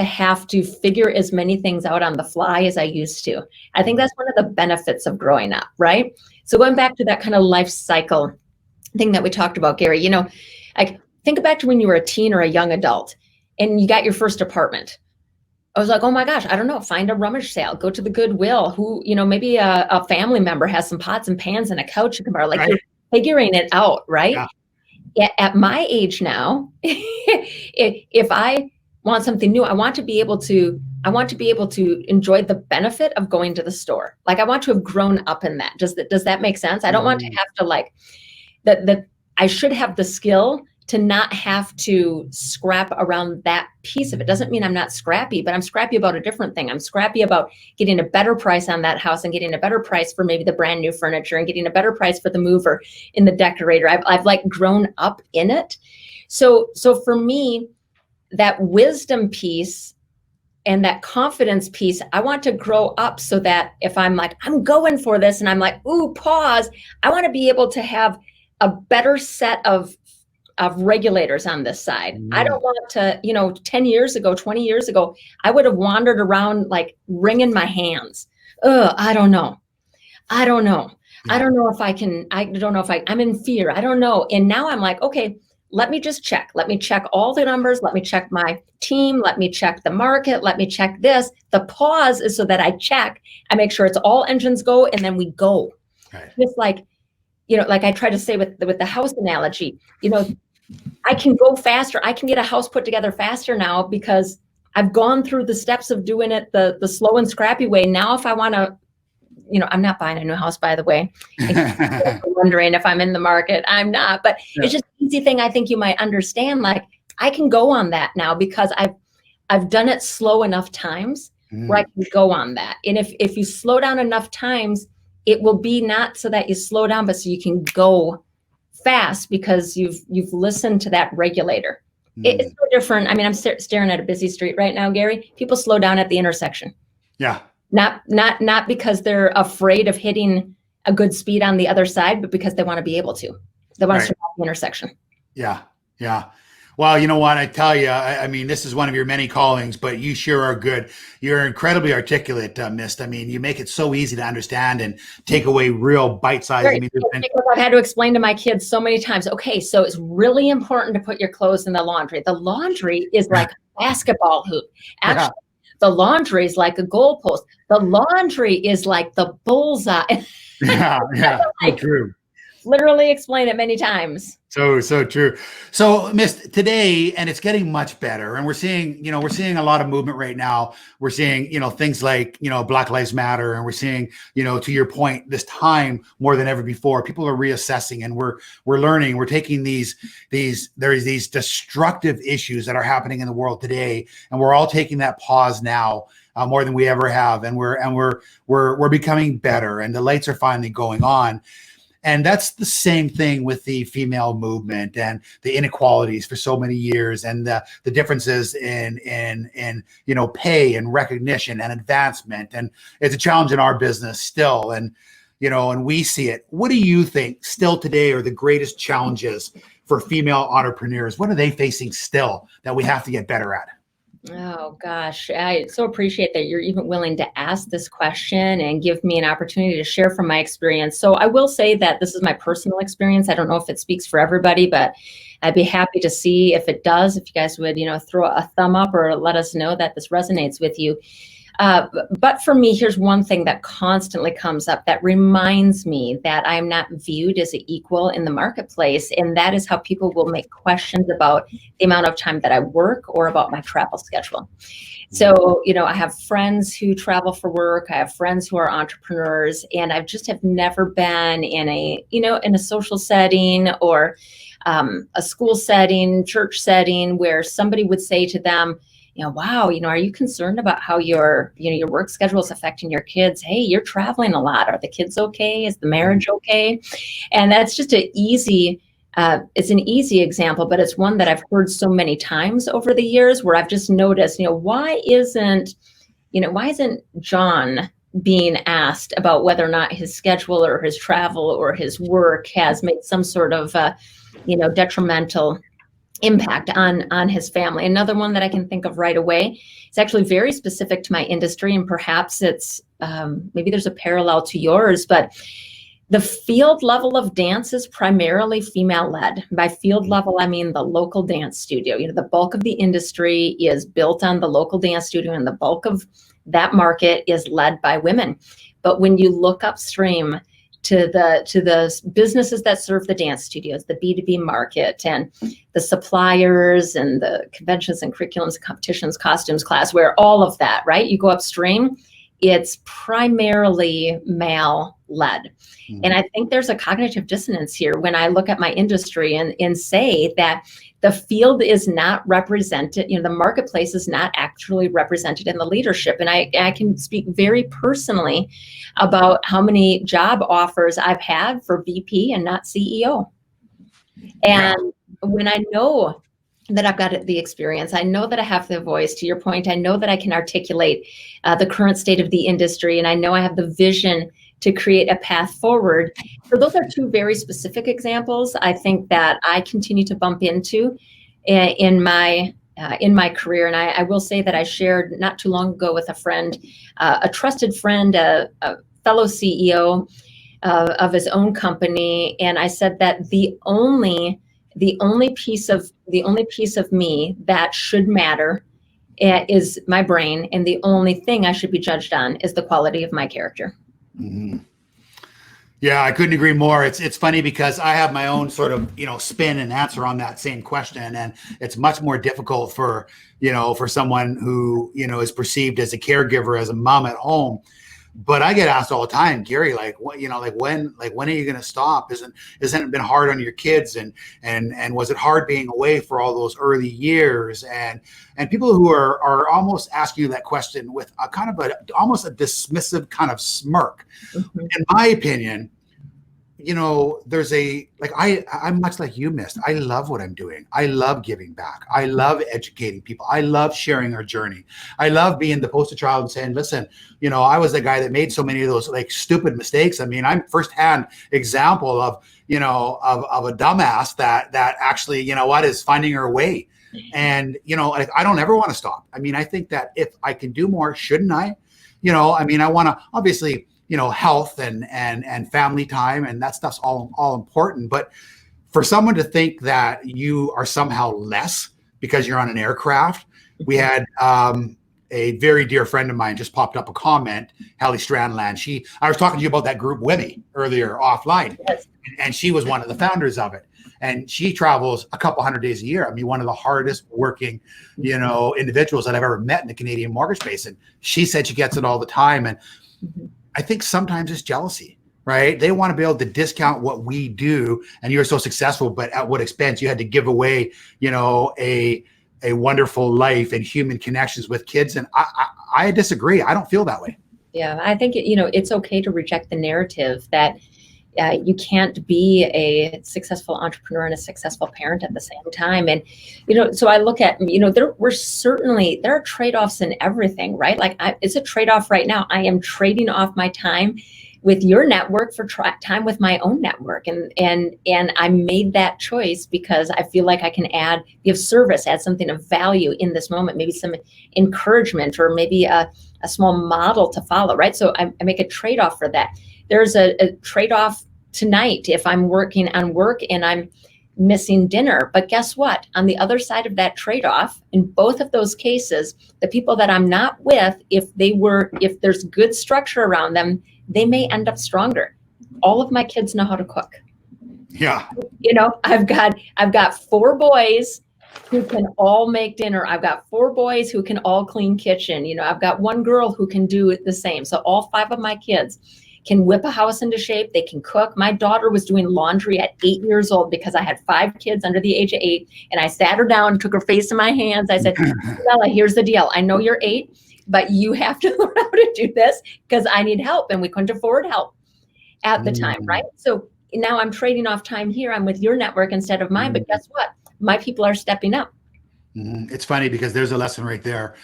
have to figure as many things out on the fly as I used to. I think that's one of the benefits of growing up, right? So going back to that kind of life cycle thing that we talked about, Gary, like think back to when you were a teen or a young adult and you got your first apartment. I was like, oh my gosh, I don't know, find a rummage sale, go to the Goodwill, who, maybe a family member has some pots and pans and a couch you can borrow, like right. You're figuring it out, right? Yeah. At my age now, if I want something new, I want to be able to enjoy the benefit of going to the store. Like I want to have grown up in that. Does that make sense? I don't want to have to I should have the skill to not have to scrap around that piece of it. Doesn't mean I'm not scrappy, but I'm scrappy about a different thing. I'm scrappy about getting a better price on that house and getting a better price for maybe the brand new furniture and getting a better price for the mover in the decorator. I've like grown up in it. So for me, that wisdom piece and that confidence piece, I want to grow up so that if I'm like, I'm going for this and I'm like, ooh, pause, I want to be able to have a better set of regulators on this side. I don't want to, 10 years ago, 20 years ago, I would have wandered around like wringing my hands. I don't know. I don't know if I can, I'm in fear. I don't know. And now I'm like, okay, let me just check. Let me check all the numbers. Let me check my team. Let me check the market. Let me check this. The pause is so that I check, I make sure it's all engines go, and then we go. Right. Just like, like I try to say with the house analogy, I can go faster. I can get a house put together faster now because I've gone through the steps of doing it the slow and scrappy way. Now, if I want to, I'm not buying a new house, by the way. Wondering if I'm in the market. I'm not, but it's just an easy thing I think you might understand. Like I can go on that now because I've done it slow enough times where I can go on that. And if you slow down enough times, it will be not so that you slow down, but so you can go fast because you've listened to that regulator. It's so different. I mean, I'm staring at a busy street right now, Gary. People slow down at the intersection. Yeah. Not because they're afraid of hitting a good speed on the other side, but because they want to be able to. They want to survive the intersection. Yeah. Yeah. Well, you know what? I tell you, I mean, this is one of your many callings, but you sure are good. You're incredibly articulate, Mist. I mean, you make it so easy to understand and take away real bite-sized. I mean, I've had to explain to my kids so many times, okay, so it's really important to put your clothes in the laundry. The laundry is like a basketball hoop. Actually, the laundry is like a goalpost. The laundry is like the bullseye. Yeah, like, true. Literally explain it many times. So true. So Miss, today, and it's getting much better, and we're seeing a lot of movement right now. We're seeing, things like, Black Lives Matter, and we're seeing, to your point, this time more than ever before, people are reassessing, and we're learning, we're taking these destructive issues that are happening in the world today, and we're all taking that pause now. More than we ever have, and we're becoming better, and the lights are finally going on. And that's the same thing with the female movement and the inequalities for so many years, and the differences in pay and recognition and advancement. And it's a challenge in our business still, and we see it. What do you think still today are the greatest challenges for female entrepreneurs? What are they facing still that we have to get better at? Oh, gosh, I so appreciate that you're even willing to ask this question and give me an opportunity to share from my experience. So I will say that this is my personal experience. I don't know if it speaks for everybody, but I'd be happy to see if it does, if you guys would, throw a thumb up or let us know that this resonates with you. But for me, here's one thing that constantly comes up that reminds me that I'm not viewed as an equal in the marketplace. And that is how people will make questions about the amount of time that I work or about my travel schedule. So, I have friends who travel for work. I have friends who are entrepreneurs, and I just have never been in a social setting or a school setting, church setting where somebody would say to them, wow, are you concerned about how your work schedule is affecting your kids? Hey, you're traveling a lot. Are the kids okay? Is the marriage okay? And that's just it's an easy example, but it's one that I've heard so many times over the years where I've just noticed, why isn't John being asked about whether or not his schedule or his travel or his work has made some sort of, detrimental impact on his family. Another one that I can think of right away, it's actually very specific to my industry, and perhaps it's maybe there's a parallel to yours, but the field level of dance is primarily female led. By field level, I mean the local dance studio. The bulk of the industry is built on the local dance studio, and the bulk of that market is led by women. But when you look upstream to the businesses that serve the dance studios, the B2B market, and the suppliers and the conventions and curriculums, competitions, costumes, classwear, all of that, right? You go upstream, it's primarily male led. Mhm. And I think there's a cognitive dissonance here when I look at my industry and say that the field is not represented, the marketplace is not actually represented in the leadership. And I can speak very personally about how many job offers I've had for VP and not CEO. And when I know that I've got the experience, I know that I have the voice, to your point, I know that I can articulate the current state of the industry, and I know I have the vision to create a path forward. So those are two very specific examples I think that I continue to bump into in my career. And I will say that I shared not too long ago with a friend, a trusted friend, a fellow CEO of his own company, and I said that the only piece of me that should matter is my brain, and the only thing I should be judged on is the quality of my character. Mm-hmm. Yeah, I couldn't agree more. It's funny because I have my own sort of, spin and answer on that same question. And it's much more difficult for someone who, is perceived as a caregiver, as a mom at home. But I get asked all the time, Gary, when are you going to stop? Isn't it been hard on your kids? And was it hard being away for all those early years? And people who are almost asking you that question with a kind of almost a dismissive kind of smirk. Mm-hmm. In my opinion, there's I'm much like you, Mist. I love what I'm doing. I love giving back. I love educating people. I love sharing our journey. I love being the poster child and saying, listen, I was the guy that made so many of those stupid mistakes. I mean, I'm firsthand example of a dumbass that actually, is finding her way. And, I don't ever want to stop. I mean, I think that if I can do more, shouldn't I? I want to obviously, health and family time, and that stuff's all important. But for someone to think that you are somehow less because you're on an aircraft, we had a very dear friend of mine just popped up a comment, Hallie Strandland. I was talking to you about that group WIMI earlier offline, yes. And she was one of the founders of it. And she travels a couple hundred days a year. I mean, one of the hardest working, individuals that I've ever met in the Canadian mortgage space. And she said she gets it all the time. And I think sometimes it's jealousy, right? They want to be able to discount what we do, and you're so successful, but at what expense? You had to give away, a wonderful life and human connections with kids. And I disagree. I don't feel that way. Yeah, I think it's okay to reject the narrative that you can't be a successful entrepreneur and a successful parent at the same time. And, so I look at, there are trade-offs in everything, right? It's a trade-off right now. I am trading off my time with your network for time with my own network. And I made that choice because I feel like I can give service, add something of value in this moment, maybe some encouragement, or maybe a small model to follow, right? So I make a trade-off for that. There's a trade-off tonight if I'm working on work and I'm missing dinner. But guess what? On the other side of that trade-off, in both of those cases, the people that I'm not with, if there's good structure around them, they may end up stronger. All of my kids know how to cook. Yeah. I've got 4 boys who can all make dinner. I've got 4 boys who can all clean kitchen. I've got 1 girl who can do the same. So all 5 of my kids can whip a house into shape. They can cook. My daughter was doing laundry at 8 years old because I had 5 kids under the age of 8. And I sat her down, took her face in my hands. I said, Bella, here's the deal. I know you're 8, but you have to learn how to do this because I need help. And we couldn't afford help at the time, right? So now I'm trading off time here. I'm with your network instead of mine. But guess what? My people are stepping up. It's funny because there's a lesson right there.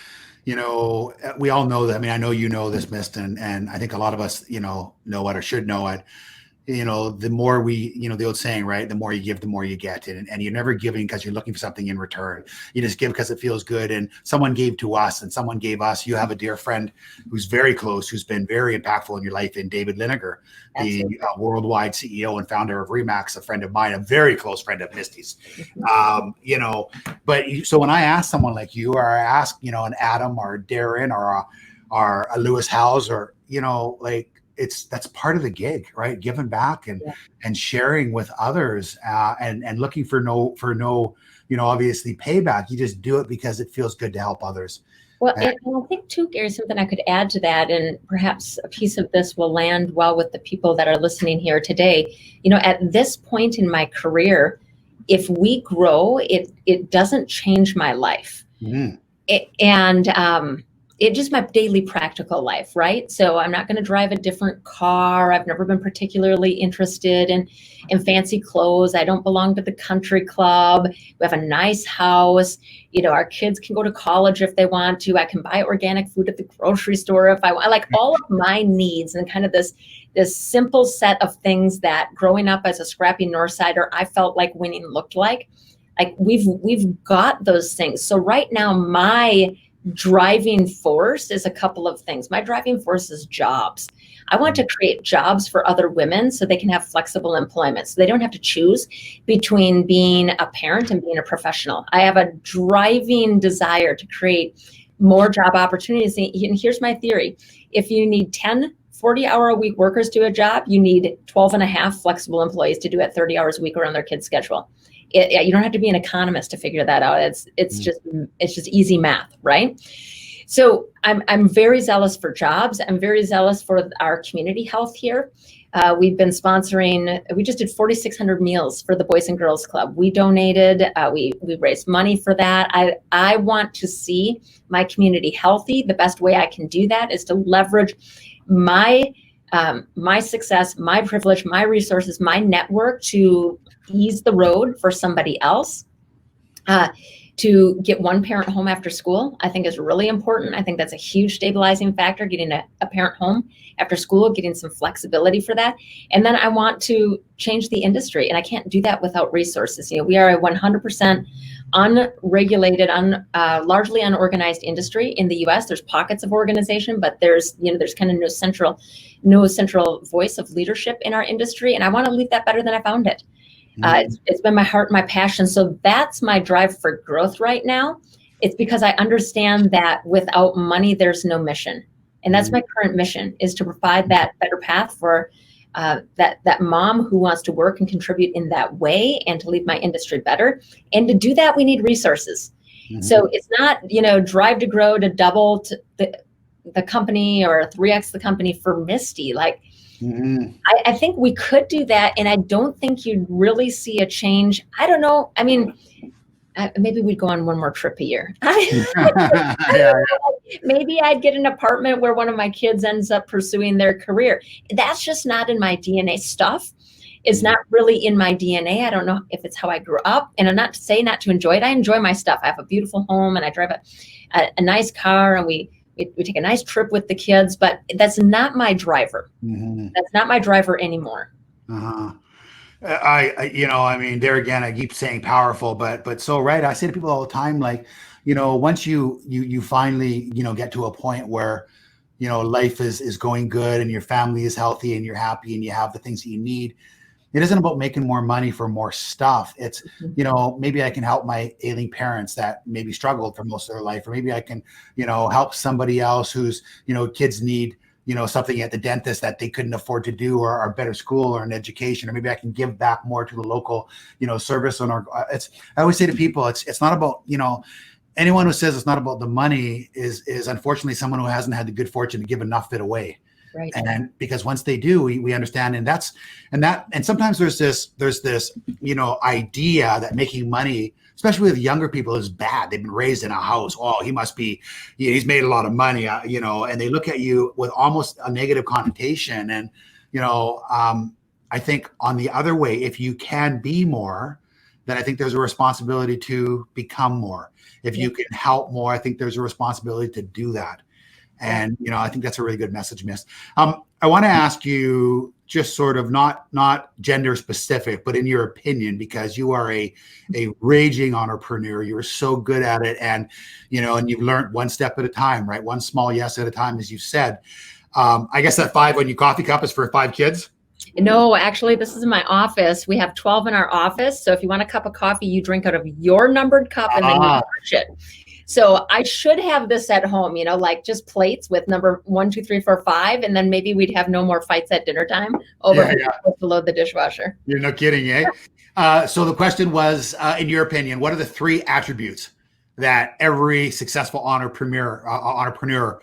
We all know that. I mean, I know you know this, Mist, and I think a lot of us, know it or should know it. The more we, the old saying, right? The more you give, the more you get. And you're never giving because you're looking for something in return. You just give because it feels good. And someone gave to us and someone gave us. You have a dear friend who's very close, who's been very impactful in your life, in David Linegar, the worldwide CEO and founder of Remax, a friend of mine, a very close friend of Misty's. So when I ask someone like you, or I ask, an Adam or a Darren or a Lewis Howes, or, that's part of the gig, right? Giving back and sharing with others, and looking for no, obviously payback. You just do it because it feels good to help others. Well, and I think too, Gary, something I could add to that, and perhaps a piece of this will land well with the people that are listening here today. At this point in my career, if we grow, it doesn't change my life. Mhm. It just my daily practical life, right? So I'm not going to drive a different car. I've never been particularly interested in fancy clothes. I don't belong to the country club. We have a nice house. Our kids can go to college if they want to. I can buy organic food at the grocery store if I want. Like all of my needs, and kind of this simple set of things that growing up as a scrappy Northsider, I felt like winning looked like. Like we've got those things. So right now, my driving force is a couple of things. My driving force is jobs. I want to create jobs for other women so they can have flexible employment, so they don't have to choose between being a parent and being a professional. I have a driving desire to create more job opportunities. And here's my theory. If you need 10 40-hour-a-week workers to do a job, you need 12 and a half flexible employees to do it 30 hours a week around their kids' schedule. You don't have to be an economist to figure that out. It's just easy math, right? So I'm very zealous for jobs. I'm very zealous for our community health here. We've been sponsoring. We just did 4,600 meals for the Boys and Girls Club. We donated. We raised money for that. I want to see my community healthy. The best way I can do that is to leverage my success, my privilege, my resources, my network to ease the road for somebody else. To get one parent home after school, I think is really important. I think that's a huge stabilizing factor, getting a parent home after school, getting some flexibility for that. And then I want to change the industry, and I can't do that without resources. We are a 100% unregulated, largely unorganized industry in the U.S. There's pockets of organization, but there's kind of no central voice of leadership in our industry, and I want to leave that better than I found it. It's been my heart, my passion. So that's my drive for growth right now. It's because I understand that without money, there's no mission. And that's my current mission, is to provide that better path for that mom who wants to work and contribute in that way, and to leave my industry better. And to do that, we need resources. So it's not, drive to grow to double to the company or 3x the company for Misty. Like, I think we could do that, and I don't think you'd really see a change. I don't know. I mean, maybe we'd go on one more trip a year. Maybe I'd get an apartment where one of my kids ends up pursuing their career. That's just not in my DNA. Stuff is not really in my DNA. I don't know if it's how I grew up, and I'm not to say not to enjoy it. I enjoy my stuff. I have a beautiful home, and I drive a nice car, and we take a nice trip with the kids, but that's not my driver. That's not my driver anymore. I mean, there again, I keep saying powerful, but so right. I say to people all the time, like, once you finally, get to a point where, life is going good and your family is healthy and you're happy and you have the things that you need. It isn't about making more money for more stuff. It's, maybe I can help my ailing parents that maybe struggled for most of their life, or maybe I can, help somebody else whose, kids need, something at the dentist that they couldn't afford to do, or a better school or an education, or maybe I can give back more to the local, service. I always say to people, it's not about, anyone who says it's not about the money is unfortunately someone who hasn't had the good fortune to give enough of it away. Right. And because once they do, we understand, and sometimes there's this, idea that making money, especially with younger people, is bad. They've been raised in a house. Oh, he must be, he's made a lot of money, and they look at you with almost a negative connotation. And, I think on the other way, if you can be more, then I think there's a responsibility to become more. If you can help more, I think there's a responsibility to do that. And, I think that's a really good message, Miss. I want to ask you, just sort of not gender specific, but in your opinion, because you are a raging entrepreneur, you're so good at it. And, and you've learned one step at a time, right? One small yes at a time, as you said. I guess that 5 on your coffee cup is for 5 kids. No, actually, this is in my office. We have 12 in our office. So if you want a cup of coffee, you drink out of your numbered cup and then you watch it. So I should have this at home, like just plates with number 1, 2, 3, 4, 5, and then maybe we'd have no more fights at dinner time over who's to load the dishwasher. You're no kidding, eh? So the question was, in your opinion, what are the 3 attributes that every successful entrepreneur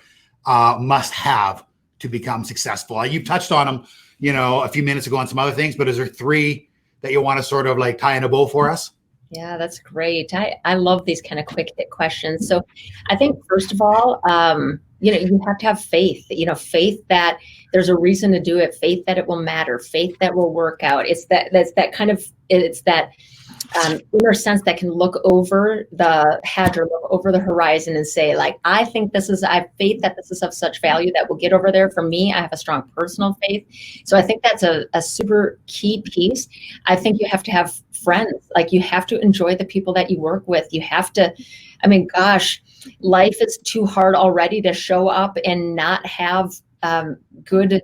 must have to become successful? You've touched on them, a few minutes ago on some other things, but is there 3 that you want to sort of like tie in a bow for us? Yeah, that's great. I love these kind of quick hit questions. So I think first of all, you have to have faith, faith that there's a reason to do it, faith that it will matter, faith that will work out. It's that inner sense that can look over the hedge or look over the horizon and say, like, I have faith that this is of such value that will get over there. For me, I have a strong personal faith. So I think that's a super key piece. I think you have to have friends. Like, you have to enjoy the people that you work with. You have to, gosh, life is too hard already to show up and not have good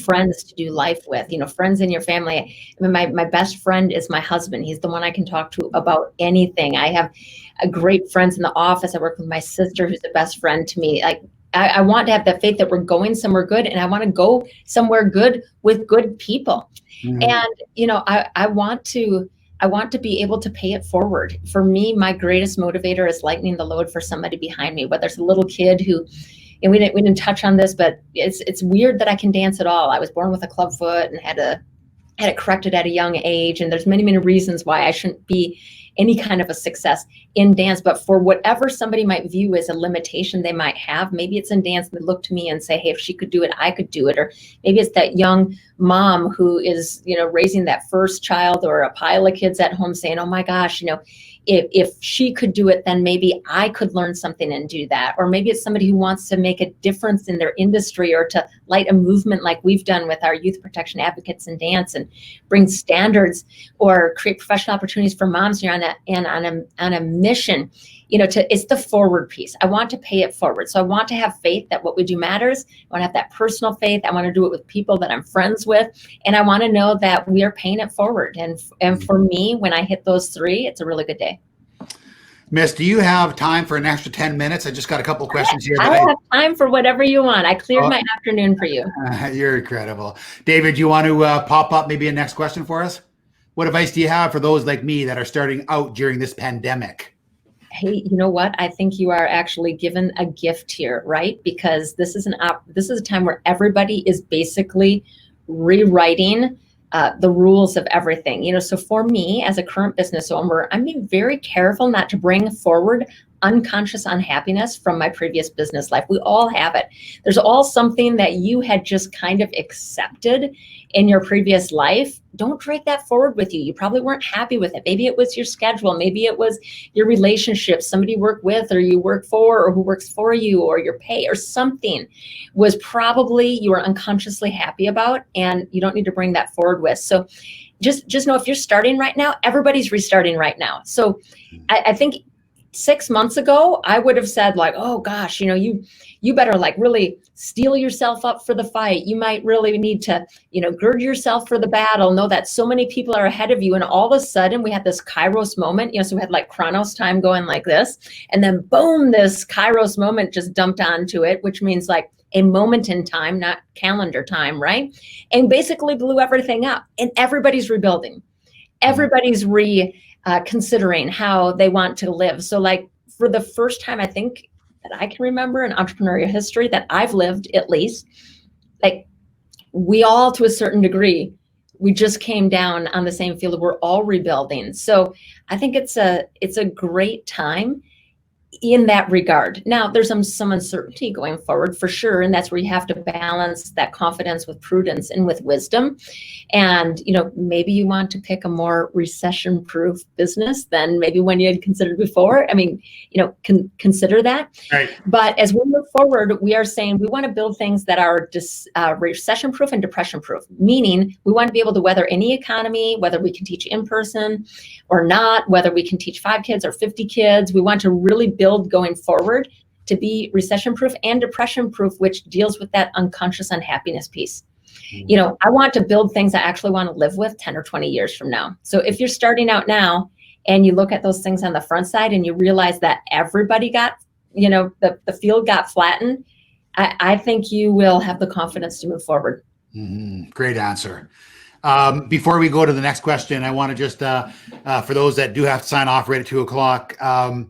friends to do life with, friends in your family. My best friend is my husband. He's the one I can talk to about anything. I have great friends in the office. I work with my sister, who's the best friend to me. Like, I want to have that faith that we're going somewhere good, and I want to go somewhere good with good people. Mm-hmm. And, I want to be able to pay it forward. For me, my greatest motivator is lightening the load for somebody behind me, whether it's a little kid who, and we didn't touch on this, but it's weird that I can dance at all. I was born with a club foot and had it corrected at a young age. And there's many, many reasons why I shouldn't be any kind of a success in dance. But for whatever somebody might view as a limitation they might have, maybe it's in dance, they look to me and say, hey, if she could do it, I could do it. Or maybe it's that young mom who is, raising that first child, or a pile of kids at home saying, oh my gosh, if she could do it, then maybe I could learn something and do that. Or maybe it's somebody who wants to make a difference in their industry, or to light a movement like we've done with our youth protection advocates in dance, and bring standards or create professional opportunities for moms. You're on a mission, it's the forward piece. I want to pay it forward. So I want to have faith that what we do matters. I want to have that personal faith. I want to do it with people that I'm friends with. And I want to know that we are paying it forward. And for me, when I hit those 3, it's a really good day. Miss, do you have time for an extra 10 minutes? I just got a couple of questions here. I have time for whatever you want. I cleared my afternoon for you. You're incredible. David, do you want to pop up maybe a next question for us? What advice do you have for those like me that are starting out during this pandemic? Hey, you know what? I think you are actually given a gift here, right? Because this is a time where everybody is basically rewriting the rules of everything. So for me, as a current business owner, I'm being very careful not to bring forward unconscious unhappiness from my previous business life. We all have it. There's all something that you had just kind of accepted in your previous life. Don't drag that forward with you. You probably weren't happy with it. Maybe it was your schedule. Maybe it was your relationship, somebody you work with or you work for, or who works for you, or your pay, or something was probably you were unconsciously happy about, and you don't need to bring that forward with. So just know, if you're starting right now, everybody's restarting right now. So I think 6 months ago, I would have said, like, oh gosh, you better like really steel yourself up for the fight. You might really need to, gird yourself for the battle. Know that so many people are ahead of you. And all of a sudden we had this Kairos moment, so we had like Chronos time going like this, and then boom, this Kairos moment just dumped onto it, which means like a moment in time, not calendar time, right? And basically blew everything up, and everybody's rebuilding. Everybody's considering how they want to live. So like, for the first time, I think that I can remember in entrepreneurial history that I've lived, at least, like, we all, to a certain degree, we just came down on the same field. We're all rebuilding. So I think it's a great time in that regard. Now, there's some uncertainty going forward for sure, and that's where you have to balance that confidence with prudence and with wisdom. And maybe you want to pick a more recession-proof business than maybe when you had considered before. Consider that. Right. But as we move forward, we are saying we want to build things that are recession-proof and depression-proof, meaning we want to be able to weather any economy, whether we can teach in person or not, whether we can teach 5 kids or 50 kids. We want to really build going forward to be recession-proof and depression-proof, which deals with that unconscious unhappiness piece. I want to build things I actually want to live with 10 or 20 years from now. So if you're starting out now and you look at those things on the front side and you realize that everybody got, the field got flattened, I think you will have the confidence to move forward. Mm-hmm. Great answer. Before we go to the next question, I want to just, for those that do have to sign off right at 2:00,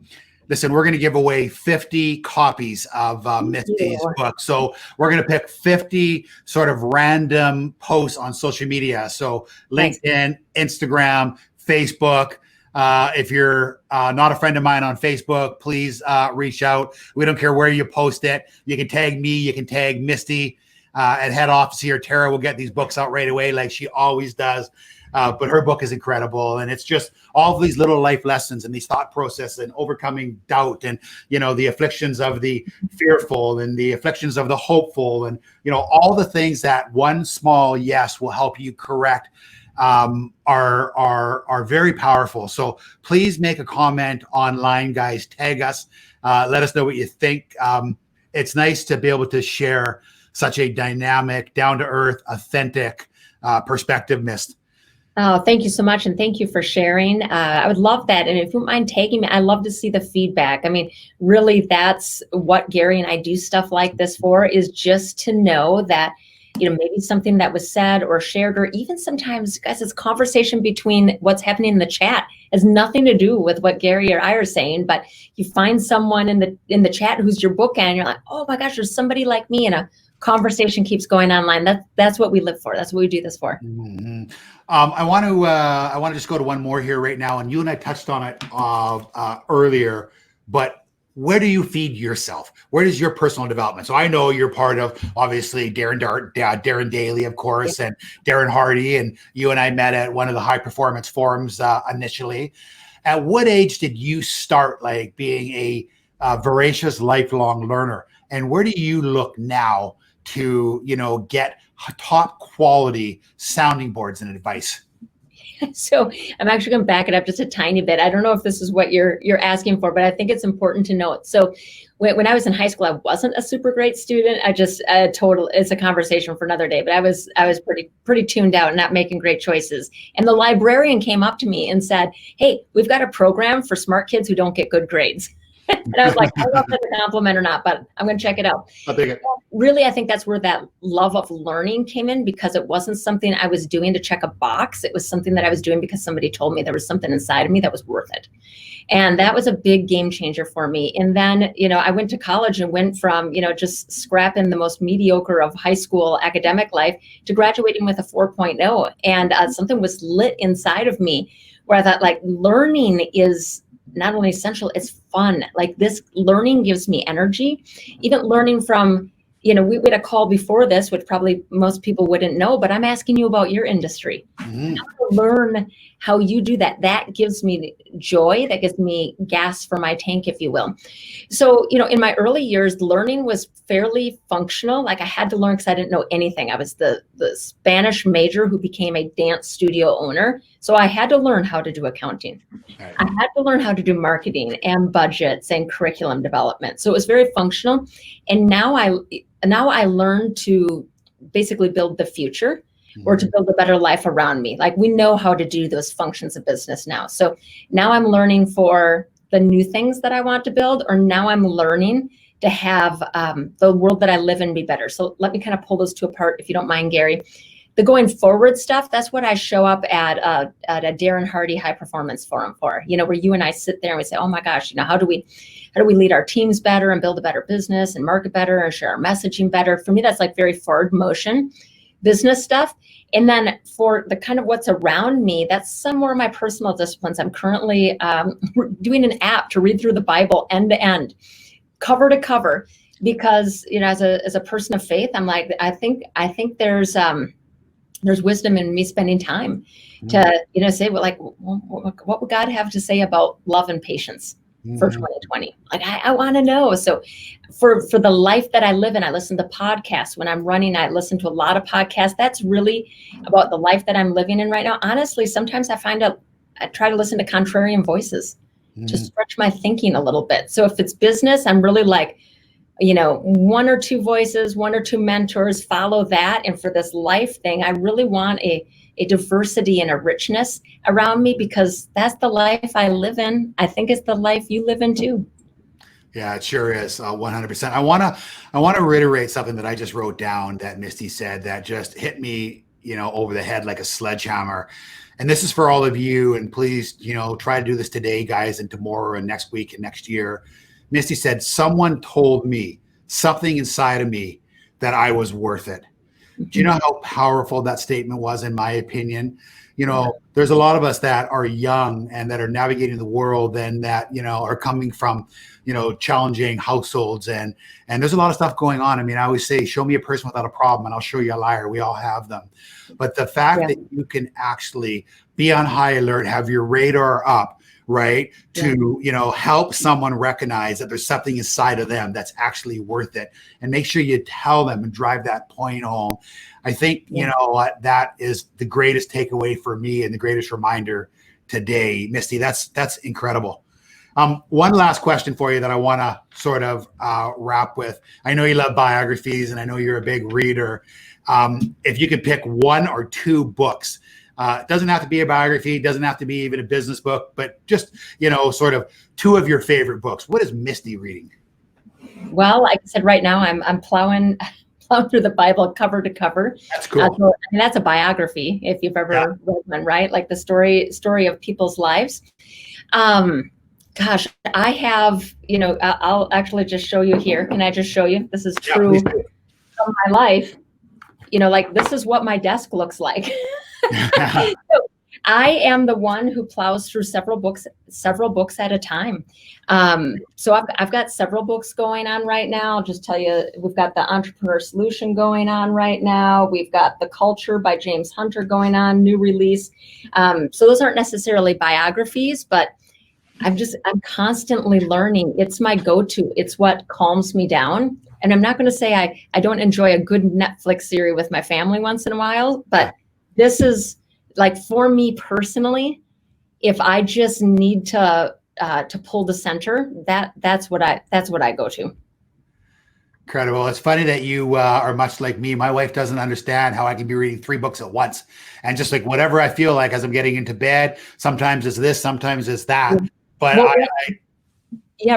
Listen, we're going to give away 50 copies of Misty's you. book. So we're going to pick 50 sort of random posts on social media. So Nice. LinkedIn, Instagram, Facebook. If you're not a friend of mine on Facebook, please reach out. We don't care where you post it. You can tag me. You can tag Misty at head office here. Tara will get these books out right away like she always does. But her book is incredible. And it's just all of these little life lessons and these thought processes and overcoming doubt and, the afflictions of the fearful and the afflictions of the hopeful and, all the things that one small yes will help you correct are very powerful. So please make a comment online, guys. Tag us. Let us know what you think. It's nice to be able to share such a dynamic, down-to-earth, authentic perspective, Mist. Oh, thank you so much. And thank you for sharing. I would love that. And if you don't mind tagging me, I love to see the feedback. I mean, really, that's what Gary and I do stuff like this for, is just to know that, maybe something that was said or shared, or even sometimes, guys, it's conversation between what's happening in the chat. It has nothing to do with what Gary or I are saying, but you find someone in the chat who's your bookend, and you're like, oh my gosh, there's somebody like me, and a conversation keeps going online. That's what we live for. That's what we do this for. Mm-hmm. I want to just go to one more here right now, and you and I touched on it earlier, but where do you feed yourself? Where does your personal development? So I know you're part of, obviously, Darren Daly, of course, and Darren Hardy, and you and I met at one of the high performance forums initially. At what age did you start being a voracious lifelong learner? And where do you look now to, get top quality sounding boards and advice? So I'm actually going to back it up just a tiny bit. I don't know if this is what you're asking for, but I think it's important to note. So when I was in high school, I wasn't a super great student. It's a conversation for another day, but I was pretty tuned out and not making great choices. And the librarian came up to me and said, hey, we've got a program for smart kids who don't get good grades. And I was like, I don't know if that's a compliment or not, but I'm going to check it out. I'll take it. Really, I think that's where that love of learning came in, because it wasn't something I was doing to check a box. It was something that I was doing because somebody told me there was something inside of me that was worth it. And that was a big game changer for me. And then, I went to college and went from, just scrapping the most mediocre of high school academic life to graduating with a 4.0. And something was lit inside of me where I thought, learning is not only essential, it's fun. This learning gives me energy. Even learning from, we had a call before this, which probably most people wouldn't know, but I'm asking you about your industry. Mm-hmm. How to learn how you do that. That gives me joy. That gives me gas for my tank, if you will. So, in my early years, learning was fairly functional. I had to learn because I didn't know anything. I was the Spanish major who became a dance studio owner. So I had to learn how to do accounting. Right. I had to learn how to do marketing and budgets and curriculum development. So it was very functional. And now I learned to basically build the future, or to build a better life around me. We know how to do those functions of business now. So now I'm learning for the new things that I want to build, or now I'm learning to have the world that I live in be better. So let me kind of pull those two apart, if you don't mind, Gary. The going forward stuff, that's what I show up at a Darren Hardy High Performance Forum for, where you and I sit there and we say, oh my gosh, how do we lead our teams better and build a better business and market better and share our messaging better? For me, that's very forward motion business stuff. And then for the kind of what's around me, that's some more of my personal disciplines. I'm currently doing an app to read through the Bible end to end, cover to cover, because as a person of faith, I'm I think there's wisdom in me spending time to say what would God have to say about love and patience for 2020? I want to know. So for the life that I live in, I listen to podcasts. When I'm running, I listen to a lot of podcasts. That's really about the life that I'm living in right now. Honestly, sometimes I try to listen to contrarian voices to stretch my thinking a little bit. So if it's business, I'm really one or two voices, one or two mentors, follow that. And for this life thing, I really want a diversity and a richness around me, because that's the life I live in. I think it's the life you live in too. Yeah, it sure is. 100%. I want to reiterate something that I just wrote down that Misty said that just hit me, over the head like a sledgehammer. And this is for all of you. And please, try to do this today, guys, and tomorrow and next week and next year. Misty said, someone told me something inside of me that I was worth it. Do you know how powerful that statement was, in my opinion? There's a lot of us that are young and that are navigating the world and that, are coming from, challenging households. And there's a lot of stuff going on. I mean, I always say, show me a person without a problem and I'll show you a liar. We all have them. But the fact that you can actually be on high alert, have your radar up, right, to help someone recognize that there's something inside of them that's actually worth it, and make sure you tell them and drive that point home. I think that is the greatest takeaway for me and the greatest reminder today. Misty, that's incredible. One last question for you that I want to sort of wrap with. I know you love biographies and I know you're a big reader. If you could pick one or two books, it doesn't have to be a biography, it doesn't have to be even a business book, but just, sort of two of your favorite books. What is Misty reading? Well, like I said, right now I'm plowing through the Bible cover to cover. That's cool. So, that's a biography, if you've ever read one, right? Like the story of people's lives. Gosh, I have, I'll actually just show you here. Can I just show you? This is true from my life. Like this is what my desk looks like. So I am the one who plows through several books at a time. So I've got several books going on right now. I'll just tell you, we've got the Entrepreneur Solution going on right now. We've got The Culture by James Hunter going on, new release. So those aren't necessarily biographies, but I'm constantly learning. It's my go-to. It's what calms me down. And I'm not going to say I don't enjoy a good Netflix series with my family once in a while, but this is like, for me personally, if I just need to pull the center, that's what I go to. Incredible. It's funny that you are much like me. My wife doesn't understand how I can be reading 3 books at once. And just like whatever I feel like as I'm getting into bed, sometimes it's this, sometimes it's that. But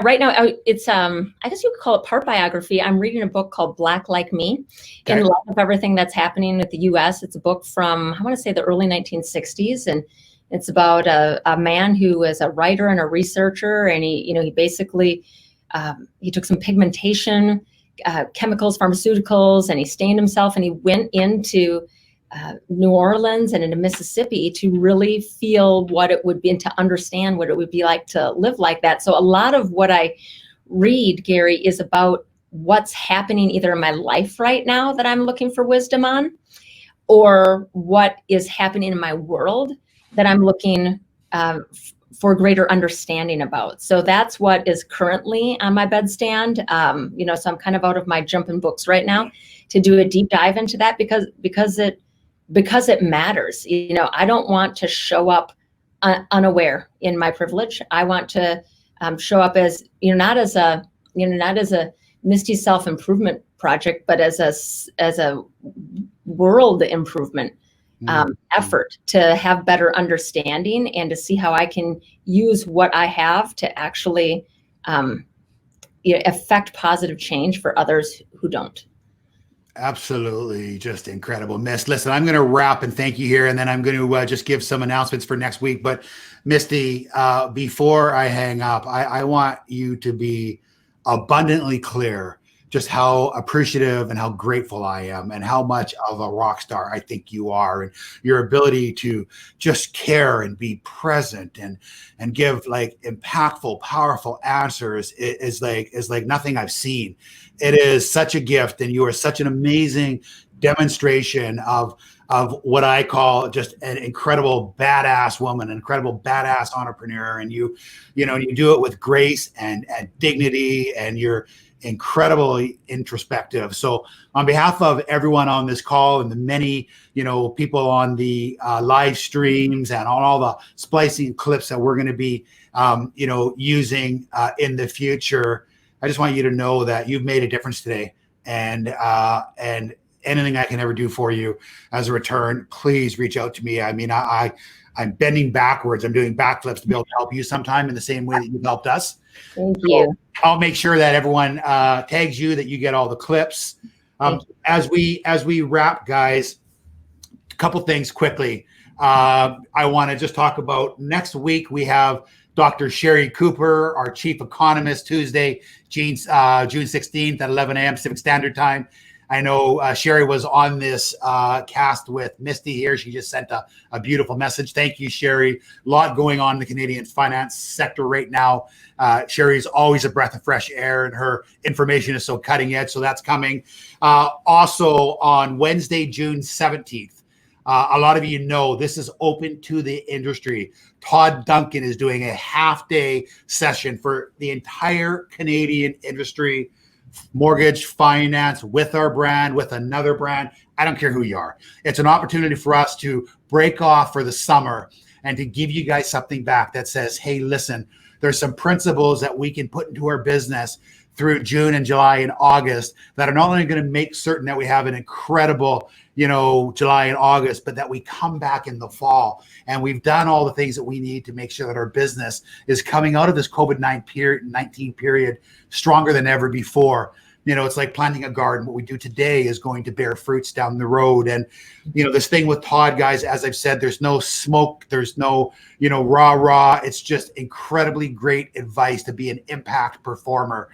right now it's I guess you could call it part biography. I'm reading a book called Black Like Me, in light of everything that's happening with the U.S. It's a book from, I want to say, the early 1960s, and it's about a man who is a writer and a researcher, and he basically he took some pigmentation, chemicals, pharmaceuticals, and he stained himself, and he went into New Orleans and into Mississippi to really feel what it would be and to understand what it would be like to live like that. So a lot of what I read, Gary, is about what's happening either in my life right now that I'm looking for wisdom on, or what is happening in my world that I'm looking for greater understanding about. So that's what is currently on my bedstand. So I'm kind of out of my jumping books right now to do a deep dive into that because it matters. I don't want to show up unaware in my privilege. I want to show up as, not as a Misty self-improvement project, but as a world improvement effort to have better understanding and to see how I can use what I have to actually affect positive change for others who don't. Absolutely. Just incredible. Miss, listen, I'm going to wrap and thank you here, and then I'm going to just give some announcements for next week. But Misty, before I hang up, I want you to be abundantly clear just how appreciative and how grateful I am and how much of a rock star I think you are, and your ability to just care and be present and give like impactful, powerful answers is like nothing I've seen. It is such a gift, and you are such an amazing demonstration of what I call just an incredible badass woman, an incredible badass entrepreneur. And you do it with grace and dignity, and you're incredibly introspective. So on behalf of everyone on this call and the many, people on the live streams and on all the splicing clips that we're going to be, using in the future, I just want you to know that you've made a difference today, and anything I can ever do for you as a return, please reach out to me. I mean, I'm bending backwards. I'm doing backflips to be able to help you sometime in the same way that you've helped us. Thank you. I'll make sure that everyone tags you, that you get all the clips. As we wrap, guys, couple things quickly. I want to just talk about next week. We have Dr. Sherry Cooper, our chief economist, Tuesday, June 16th at 11 a.m. Pacific Standard Time. I know Sherry was on this cast with Misty here. She just sent a beautiful message. Thank you, Sherry. A lot going on in the Canadian finance sector right now. Sherry's always a breath of fresh air, and her information is so cutting edge. So that's coming. Also on Wednesday, June 17th, a lot of you know this is open to the industry. Todd Duncan is doing a half-day session for the entire Canadian industry, mortgage finance, with our brand, with another brand. I don't care who you are. It's an opportunity for us to break off for the summer and to give you guys something back that says, hey, listen, there's some principles that we can put into our business through June and July and August that are not only going to make certain that we have an incredible, July and August, but that we come back in the fall and we've done all the things that we need to make sure that our business is coming out of this COVID-19 period stronger than ever before. It's like planting a garden. What we do today is going to bear fruits down the road. And, this thing with Todd, guys, as I've said, there's no smoke, there's no, rah. It's just incredibly great advice to be an impact performer.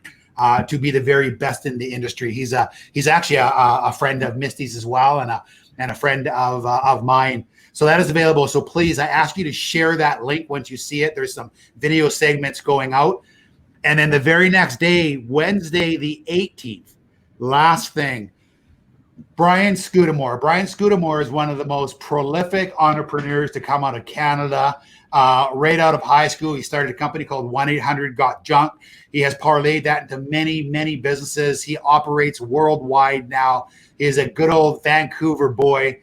To be the very best in the industry. He's actually a friend of Misty's as well, and a friend of mine. So that is available. So please, I ask you to share that link once you see it. There's some video segments going out. And then the very next day, Wednesday, the 18th, last thing, Brian Scudamore. Brian Scudamore is one of the most prolific entrepreneurs to come out of Canada. Right out of high school, he started a company called 1-800-GOT-JUNK. He has parlayed that into many, many businesses. He operates worldwide now. He is a good old Vancouver boy.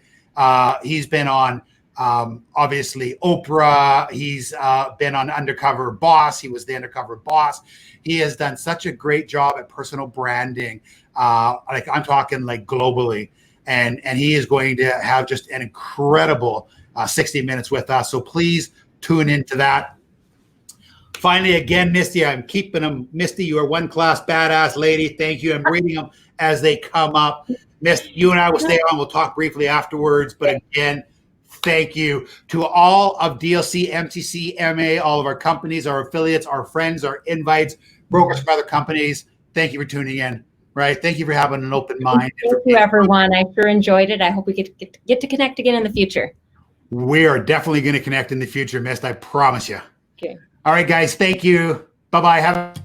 He's been on, obviously, Oprah. He's been on Undercover Boss. He was the Undercover Boss. He has done such a great job at personal branding. I'm talking like globally. And he is going to have just an incredible 60 minutes with us. So please tune into that. Finally, again, Misty, I'm keeping them. Misty, you are one class badass lady. Thank you. I'm reading them as they come up. Misty, you and I will stay on. We'll talk briefly afterwards. But again, thank you to all of DLC, MTC, MA, all of our companies, our affiliates, our friends, our invites, brokers from other companies. Thank you for tuning in. Right. Thank you for having an open mind. Thank you, everyone. I sure enjoyed it. I hope we get to connect again in the future. We are definitely going to connect in the future, Mist. I promise you. Okay. All right, guys. Thank you. Bye-bye. Have